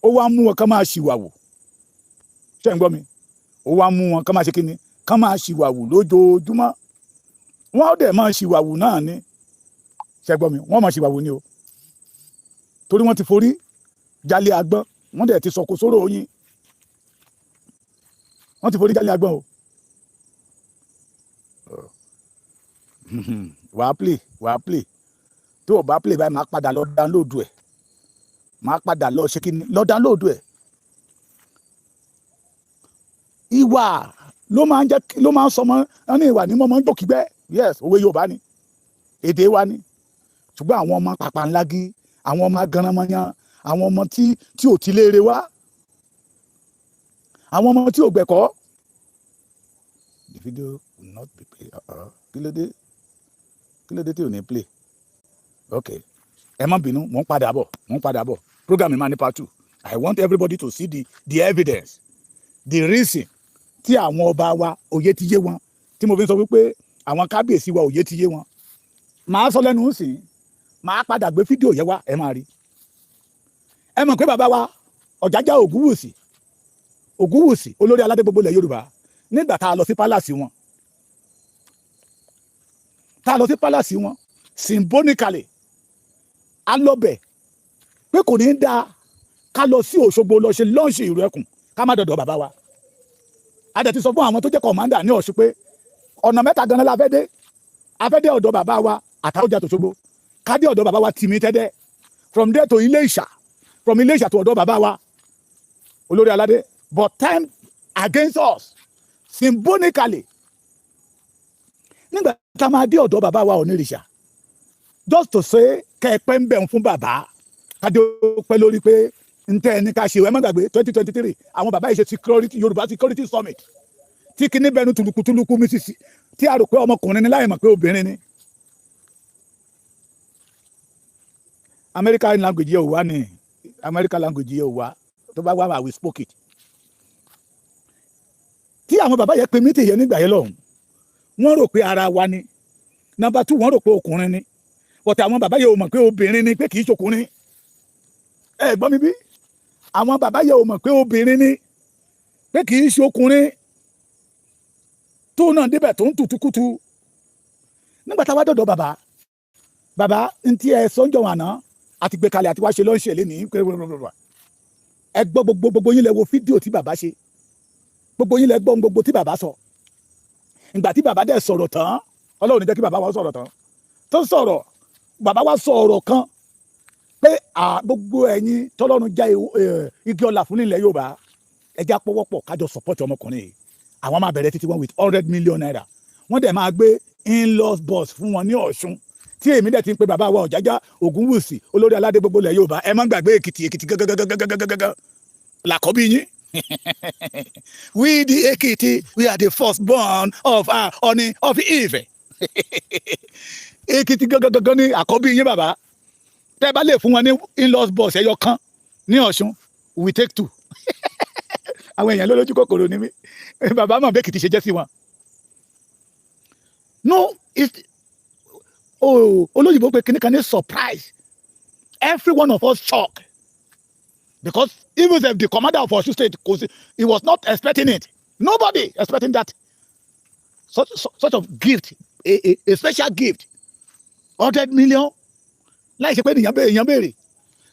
ó wá mú wọn kán máa ṣìwàwù ṣé ń gbọ́ mi ó wá mú wọn kán máa ṣe kíni kán máa ṣìwàwù lójoojúmọ́ wọn ó dẹ̀ máa ṣìwàwù náà ni ṣé gbọ́ mi wọ́n máa ṣìwàwù ni o torí wọ́n ti forí jalè agbọ́n wọ́n dẹ̀ ti sọ̀kò sóró oyin wọ́n ti forí jalè agbọ́n o wàá play tó o bá play báyìí máa padà lọ download ẹ̀ máa padà lọ ṣe kí ni lọ download ẹ̀ ìwà ló máa ń sọmọ ní ìwà ní mọ́mọ́ ń dòkígbẹ́ yes òwe Yorùbá ni èdè wa ni ṣùgbọ́n àwọn ọmọ pàpàǹlágí àwọn ọmọ agaramọyàn àwọn ọmọ tí ò ti léere wá àwọn ọmọ tí ò gbẹ̀kọ́ the video will not be play kí ló dé tí ò ní play ok ẹ má bínú mò ń padà bọ̀ program mi máa ní part 2 I want everybody to see the evidence the reason tí àwọn ọba wa òye ti yé wọn tí mo fi ń sọ wípé àwọn kábíyèsí wa òye ti yé wọn màá sọ lẹ́nu sí màá padà gbé fídíò yẹn wá ẹ máa rí ẹ mọ̀ pé bàbá wa Ọ̀jájá Ògúnwùsì olórí aládé gbogbo ilẹ̀ Yorùbá nígbà tá a lọ sí pálásì wọn symbolically a lọ bẹ̀ pé kò ní í dáa ká lọ sí Òṣogbo lọ ṣe lọ́ọ̀ṣì ìrù ẹkùn ká má dọ̀dọ̀ bàbá wa a dẹ̀ ti sọ fún àwọn tó jẹ́ kọ̀mándà ní Ọ̀ṣun pé ọ̀nà mẹ́ta gan-an la fẹ́ dé ọ̀dọ̀ bàbá wa Àtàrọ̀jà tòṣogbo ká dé ọ̀dọ̀ bàbá wa Tìmítẹ́dẹ́ from there to Ilé-Ìṣà from Ilé-Ìṣà to ọ̀dọ̀ bàbá wa olórí aládé but time against us symbolically nígbà tá a máa dé ọ̀dọ̀ bàbá wa Onírìṣà just to say kẹ́ẹ̀pẹ́ ń bẹ̀ ń fún bàbá kájọ pẹ́ lórí pé ntẹ́ ẹni ká ṣe ẹ má gbàgbé 2023 àwọn bàbá yìí ṣe Yorùbá security summit tí kìíní bẹnu tùlùkùtùlùkù mi sísì tí a rò pé ọmọkùnrin ni láì mọ̀ pé obìnrin ni. American language yẹ ò wá ní American language yẹ ò wá tó bá wà we spoke it. tí àwọn bàbá yẹn pe mítì yẹn nígbà yẹn lọ́hùn wọ́n rò pé ara wa ni. Number 2 wọ́n rò pé ọkùnrin ni. But àwọn bàbá yẹn ò mọ̀ pé obìnrin ni, pé kì í ṣọkùnrin. Ẹ gbọ́ mi bí? Àwọn bàbá yẹn ò mọ̀ pé obìnrin ni, pé kì í ṣọkùnrin. Tó náà débẹ̀ tó ń tutukutu. Nígbà táwa dọ̀dọ̀ bàbá ntí ẹ sọ́njọ́ wọn àná àti gbé kalẹ̀ àti wá ṣe lọ́nṣẹ̀ lẹ́nìí. Ẹ gbọ́ gbogbo yín lẹ wo fídíò tí bàbá ṣe. Gbogbo yín lẹ gbọ́ gbogbo tí bàbá sọ. Ìgbà tí bàbá dẹ̀ sọ̀rọ̀ tán, Ọlọ́run ní jẹ́ kí bàbá wa sọ̀rọ̀ tán. Tó sọ̀rọ̀, bàbá wa sọ ọ̀rọ̀ kan pé gbogbo ẹ̀yin tọ́lọ́run já igi ọlá fún nílẹ̀ Yorùbá, ẹ já pọ́wọ́pọ̀ kájọ support ọmọkùnrin yìí. Àwọn máa bẹ̀rẹ̀ títí wọn with 100 million naira. Wọ́n dẹ̀ máa gbé in-laws bus fún wọn ní Ọ̀ṣun. Tí èmi dẹ̀ ti ń pe bàbá wa Ọ̀jájá Ògúnwùsì olórí aládé gbogbo ilẹ̀ Yorùbá, ẹ má gbàgbé Èkìtì gàgàgàgàgàgàgàgà làkọ́bí yín. We the Ekiti, we are the firstborn of Ọọ̀ni of Ife. Ekiti gàgàgàgà ní àkọ́bí yín bàbá. Tẹ́ bá lè fún wọn ní in-laws bus ẹyọ kan ní Ọ̀ṣun, we take 2. Àwọn èèyàn lójú kòkòrò ní mi. Bàbá mọ̀ bí Èkìtì ṣe jẹ́ sí wọn. No, it's olóyìnbó pé kíní kan ní surprise. Every one of us shocked. Because even if the commander of Osun State, he was not expecting it. Nobody expecting that. Such of gift, a special gift. 100 million. Láì ṣe pé èèyàn béèrè.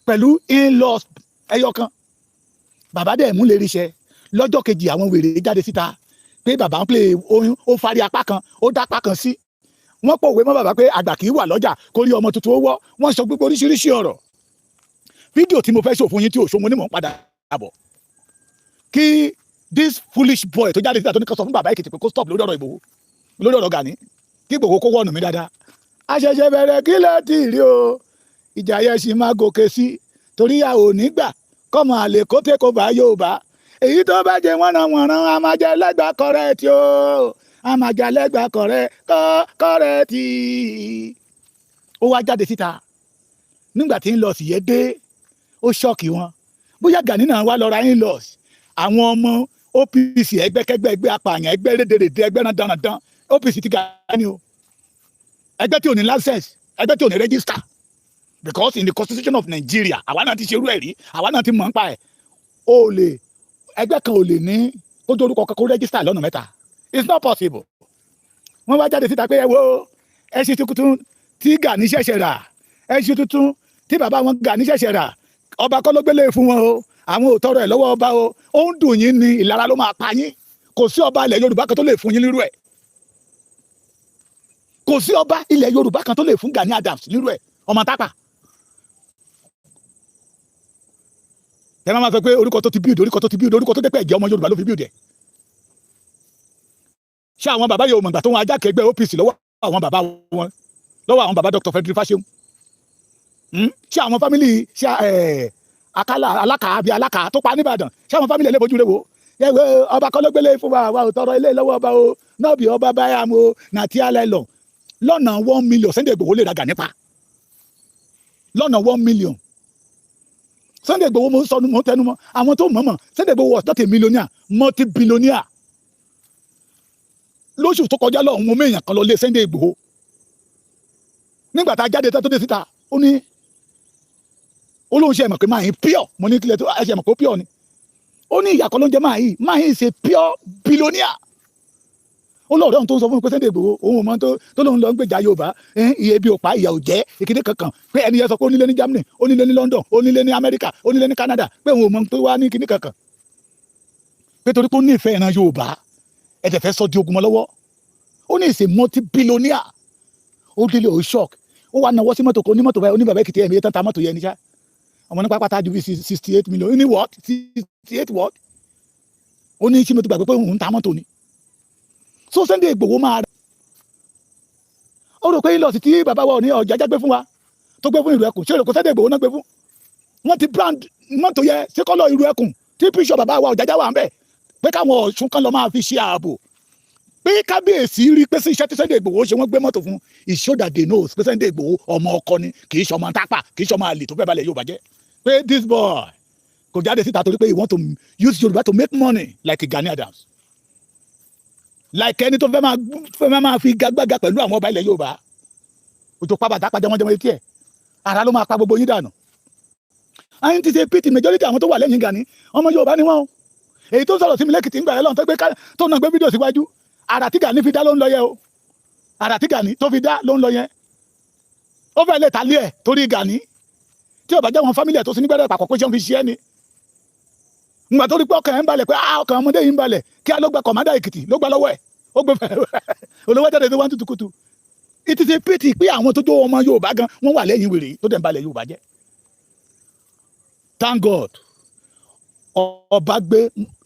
Pẹ̀lú in-laws ẹyọ kan. Bàbá dẹ̀ mú lè ríṣẹ́. Lọ́jọ́ kejì àwọn wèrè jáde síta. Pé bàbá ń play oyún, ó fárí apá kan, ó dá apá kan sí. Wọ́n pòwe mọ́ bàbá pé àgbà kì í wà lọ́jà kó rí ọmọ tuntun ó wọ́. Wọ́n sọ gbogbo oríṣiríṣi ọ̀rọ̀. Fídíò tí mo fẹ́ ṣò fún yín tí ò ṣó mo ní mò ń padà bọ̀. Kí this foolish boy tó jáde síta tó ní kó sọ fún bàbá Èkìtì pé kó stop lórí ọ̀rọ̀ Ìgbòho, lórí ọ̀rọ̀ Gani, kí Ìgbòho kó wọ̀nù mi dáadáa. Àṣẹ̀ṣẹ̀ bẹ̀rẹ̀ kí lè tí ì rí o. Ìjà yẹn sì máa gòkè sí torí a ò ní gbà kọ́mọ àlè kó tẹ́ kó bá Yorùbá. Èyí tó bá jẹ wọ́nranwọ̀nran a máa jẹ lẹ́gbàá kọ́rẹ́ẹ̀tì o. A máa jẹ lẹ́gbàá kọ́rẹ́ẹ̀tì. Ó wá jáde síta. Nígbà tí ń lọ sí yẹ dé, ó ṣọ́ọ̀kì wọn. Bóyá Gani náà wá lọ ra in-laws. Àwọn ọmọ OPC ẹgbẹ́kẹ́gbẹ́ ẹgbẹ́ apààyàn ẹgbẹ́ rédèrèdè ẹgbẹ́ dandan OPC ti Gani o. Ẹgbẹ́ tí ò ní license, ẹgbẹ́ tí ò ní register. Because in the constitution of Nigeria, àwa náà ti ṣerú ẹ̀ rí, àwa náà ti mọ̀ nípa ẹ̀. Ẹgbẹ́ kan ò lè ní kó dorúkọ kan kó register lọ́nà mẹ́ta. It's not possible. Wọ́n wá jáde síta pé ẹ wo ẹṣin tuntun tí Gani ṣẹ̀ṣẹ̀ rà, ẹṣin tuntun tí bàbá wọn Gani ṣẹ̀ṣẹ̀ rà, ọba kọ́ ló gbélé fún wọn o, àwọn ò tọrọ ẹ̀ lọ́wọ́ ọba o, ó ń dùn yín ní ìlara ló máa pa yín. Kò sí ọba ilẹ̀ Yorùbá kan tó lè fún yín lírú ẹ̀. Kò sí ọba ilẹ̀ Yorùbá kan tó lè fún Gani Adams lírú ẹ̀, ọmọ tápà. Ẹ máa sọ pé orúkọ tó ti build, orúkọ tó dẹ́pẹ́ ẹ̀jẹ̀ ọmọ Yorùbá ló fi build ẹ̀. Ṣé àwọn bàbá yóò mọ̀ ìgbà tó wọn ajá kẹgbẹ́ OPC lọ́wọ́ àwọn bàbá wọn, lọ́wọ́ àwọn bàbá Dr. Frederick Fashewu? Ṣé àwọn fámìlì alákà tó pa nìbàdàn, ṣé àwọn fámìlì ẹlẹ́bọ̀jú rẹ̀ wò? Ọba kọ́ ló gbélé fún wa ò tọrọ ilé lọ́wọ́ ọba o, náà bí ọba báyà mo nà tí a lẹ lọ. Lọ́nà 1 million Sunday Igboho lè ra Gani pa. Lọ́nà 1 million. Sunday Igboho mo sọ mo tẹnu mọ́ àwọn tó mọ̀ Sunday Igboho was not a millionaire, multi-billionaire. Lóṣù tó kọjá lọ mo méèyàn kan lọ lé Sunday Igboho. Nígbà tá a jáde tó dé síta, ó ní olóhùn ṣe mọ̀ pé máa yín pure, mo ní kílẹ̀ tó ẹ ṣe mọ̀ pé ó pure ni. Ó ní ìyá kan ló ń jẹ́ máa yín ṣe pure billionaire. Ó lọ́ọ̀dọ́ ohun tó ń sọ fún mi pé Sunday Igboho òun ò mọ tó lóun lọ ń gbèjà Yorùbá, iye bí òpá ìyà ò jẹ́ ìkéde kankan, pé ẹni yẹn sọ pé ó nílé ní Germany, ó nílé ní London, ó nílé ní America, ó nílé ní Canada, pé òun ò mọ tó wá ní kíní kankan. Pé torí pé ó nífẹ̀ẹ́ ìran Yorùbá, ẹ̀dẹ̀ fẹ́ sọ di ogun mọ́ lọ́wọ́. Ó ní ìṣe multi-billionaire. Ó délé ó shock. Ó wá náwó sí mọ́tò kan, onímọ́tò báyìí, oníbàbá Èkìtì ẹ̀mí tán ta mọ́tò yẹn níṣá. Ọmọ nípa pátá ju bí 68 million. Ó ní what? 68 what? Ó ní ṣé mo ti gbàgbé pé òun ń ta mọ́tò ni. So Sunday Igboho máa rẹ̀. Ó rò pé ìlọsí tí bàbá wa ní Ọ̀jájá gbé fún wa, tó gbé fún ìlú ẹkùn, ṣé o rò pé Sunday Igboho náà gbé fún? Wọ́n ti brand mọ́tò yẹn sí kọ́lọ̀ ìlú ẹkùn tí píṣọ̀ bàbá wa Ọ̀jájá wà ń bẹ̀, pé káwọn Ọ̀ṣun kan lọ máa fi ṣe ààbò. Pé kábíyèsí rí pé sí iṣẹ́ tí Sunday Igboho ṣe wọ́n gbé mọ́tò fún, it show that they know pé Sunday Igboho ọmọ ọkọ ni, kì í ṣe ọmọ tápà, kì í ṣe ọmọ àlè tó fẹ́ balẹ̀ Yorùbá jẹ́. Pé this boy kò jáde síta torí pé he want to use Yorùbá to make money like Gani Adams. like ẹni tó fẹ́ máa fi gagbága pẹ̀lú àwọn ọba ilẹ̀ Yorùbá òjò pa bàtà pàjẹ́ mọ́jọ́mọ́ etí ẹ̀ ara ló máa pa gbogbo yín dànù. àyìn ti ṣe pt majority àwọn tó wà lẹ́yìn Gani ọmọ Yorùbá ni wọ́n o èyí tó sọ̀rọ̀ sí mi lẹ́kìtì ńgbà ẹlọ́run tó náà gbé fídíò síwájú àrà tí Gani fi dá ló ń lọ yẹ o àrà tí Gani tó fi dá ló ń lọ yẹn ó fẹ́ lè tàlé ẹ̀ torí Gani tí ò bá jẹ́ wọn fámílì ẹ̀ tó sì ní gbẹ́rẹ́ pàpọ̀ pé ṣé ń fi ṣe é ni ngbà tó rí pé ọkàn ẹ̀ ń balẹ̀ pé ọkàn ọmọdé yìí ń balẹ̀ kí á ló gba kọ̀mádà Èkìtì ló gba lọ́wọ́ ẹ̀ ó gbé fẹ́ olówó jáde tó wá ń tutù kutu it is a pity pé àwọn tó jó ọmọ Yorùbá gan wọ́n wà lẹ́yìn wèrè tó dẹ̀ ń balẹ̀ Yorùbá jẹ́. Thank God ọba gbé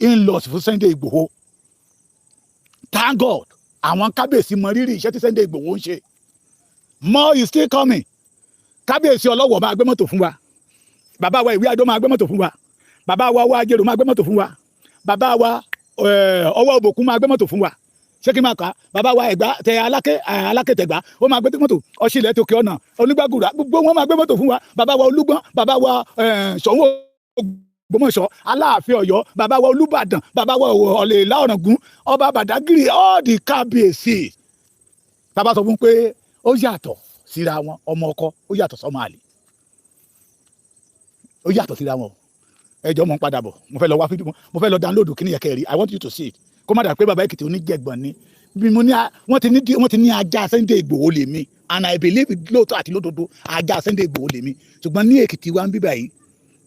in-laws fún Sunday Igboho. Thank God àwọn kábíyèsí mọ rírì iṣẹ́ tí Sunday Igboho ń ṣe. More is still coming. Kábíyèsí Ọlọ́wọ̀ máa gbé mọ́tò fún wa, bàbá wa Ìwé Adó máa gbé mọ́tò fún wa, bàbá wa Ọwọ́ Ajérò máa gbé mọ́tò fún wa, bàbá wa Ọwọ́ Òbòkun máa gbé mọ́tò fún wa, ṣé kí n máa kà á, bàbá wa Ẹ̀gbá tẹ Aláké Tẹ̀gbá ó máa gbé mọ́tò, Ọ̀ṣìlẹ̀ Tòkè Ọ̀nà, Onígbàgùrà gbogbo wọn máa gbé mọ́tò fún wa, bàbá wa Olúgbọ́n, bàbá wa Ṣọ̀ún Ògbómọ̀ṣọ́, Aláàfin Ọ̀yọ́, bàbá wa Olúbàdàn, bàbá wa Ọ̀lẹ́lá Ọ̀ràngún, ọba Bàdágìrì, all the kábíyèsí. Bàbá sọ fún pé ó yàtọ̀ síra wọn, ọmọ ọkọ ó yàtọ̀ sọ́mọ àlè, ó yàtọ̀ síra wọn. Ẹjọ́ mo ń padà bọ̀, mo fẹ́ lọ wá fídíò, mo fẹ́ lọ download kíní yẹn kẹrì, I want you to see it. Kó má dà pé bàbá Èkìtì oníjẹ̀gbọ̀n ni bí mo ní wọ́n ti ní ajá Sunday Igboho lèmi, and I believe lóòótọ́ àti lódodo ajá Sunday Igboho lèmi, ṣùgbọ́n ní Èkìtì wa ń bíbà yìí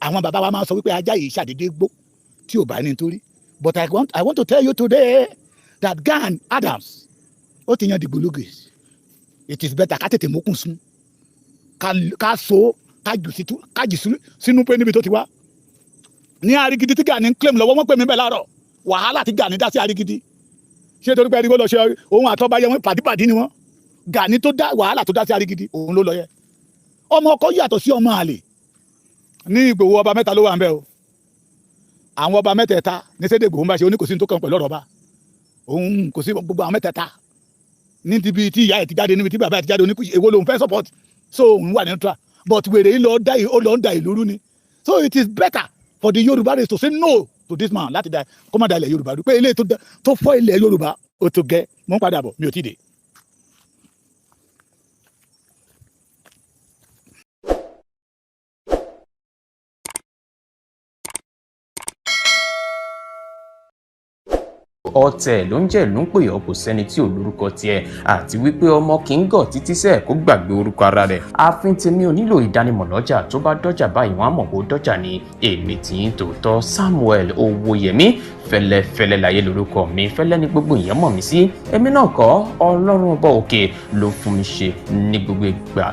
àwọn bàbá wa máa sọ wípé ajá yìí ṣàdédé gbó tí ò bá ní nítorí. But I want to tell you today that Gani Adams ó ti yan dìgbòlógè. It is better ká tètè mókun sún ká so ká jù sínú pé níbi tó ti wá. Ní Arigidi tí Gani ń claim lọ́wọ́ wọ́n pè mí bẹ́ẹ̀ láàárọ̀ wàhálà tí Gani dá sí Arigidi. Ṣé torí pé ẹni kó lọ ṣe ohun àtọ́báyé wọn pàdípàdí ni wọn. Gani tó dá wàhálà tó dá sí Arigidi òun ló lọ yẹ. Ọmọ ọkọ yàtọ̀ sí ọmọ àlè. Ní Ìgbòho ọba mẹ́ta ló wà ń bẹ o. Àwọn ọba mẹ́tẹ̀ẹ̀ta ní Sunday Igboho ń bá ṣe oníkòsí tó kàn pẹ̀lú ọ̀rọ̀ ọba. Òun kò sí gbogbo àwọn mẹ́tẹ̀ẹ̀ta. Níbi tí ìyá ẹ̀ ti jáde níbi tí bàbá ẹ̀ ti jáde oníkùsí èwo lòun fẹ́ support. So òun wà neutral. But wèrè yìí lọ ń da ìlú rú ni. So it is better for the Yoruba race to say no to this man láti da kó má da ilẹ̀ Yorùbá rú pé ilé tó fọ́ ilẹ̀ Yorùbá ó tó gẹ́ mọ́ padà bọ̀ mi ò tí ì dé. ọ̀tẹ̀ ló ń jẹ́ ló ń pè ọ́ kò sẹ́ni tí ò lórúkọ tiẹ̀ àti wípé ọmọ kì í gọ̀ títí sẹ́ẹ̀ kó gbàgbé orúkọ ara rẹ̀. ààfin tèmi ò nílò ìdánimọ̀ lọ́jà tó bá dọ́jà báyìí wọ́n á mọ̀ pé ó dọ́jà ni. èmi tí ń tòótọ́ Samuel Owóyẹmí fẹ́lẹ́fẹ́lẹ́ láyé lórúkọ mi, fẹ́lẹ́ ní gbogbo èèyàn mọ̀ mí sí. èmi náà kọ́ Ọlọ́run ọba òkè ló fún mi ṣe ní gbogbo ìgbà.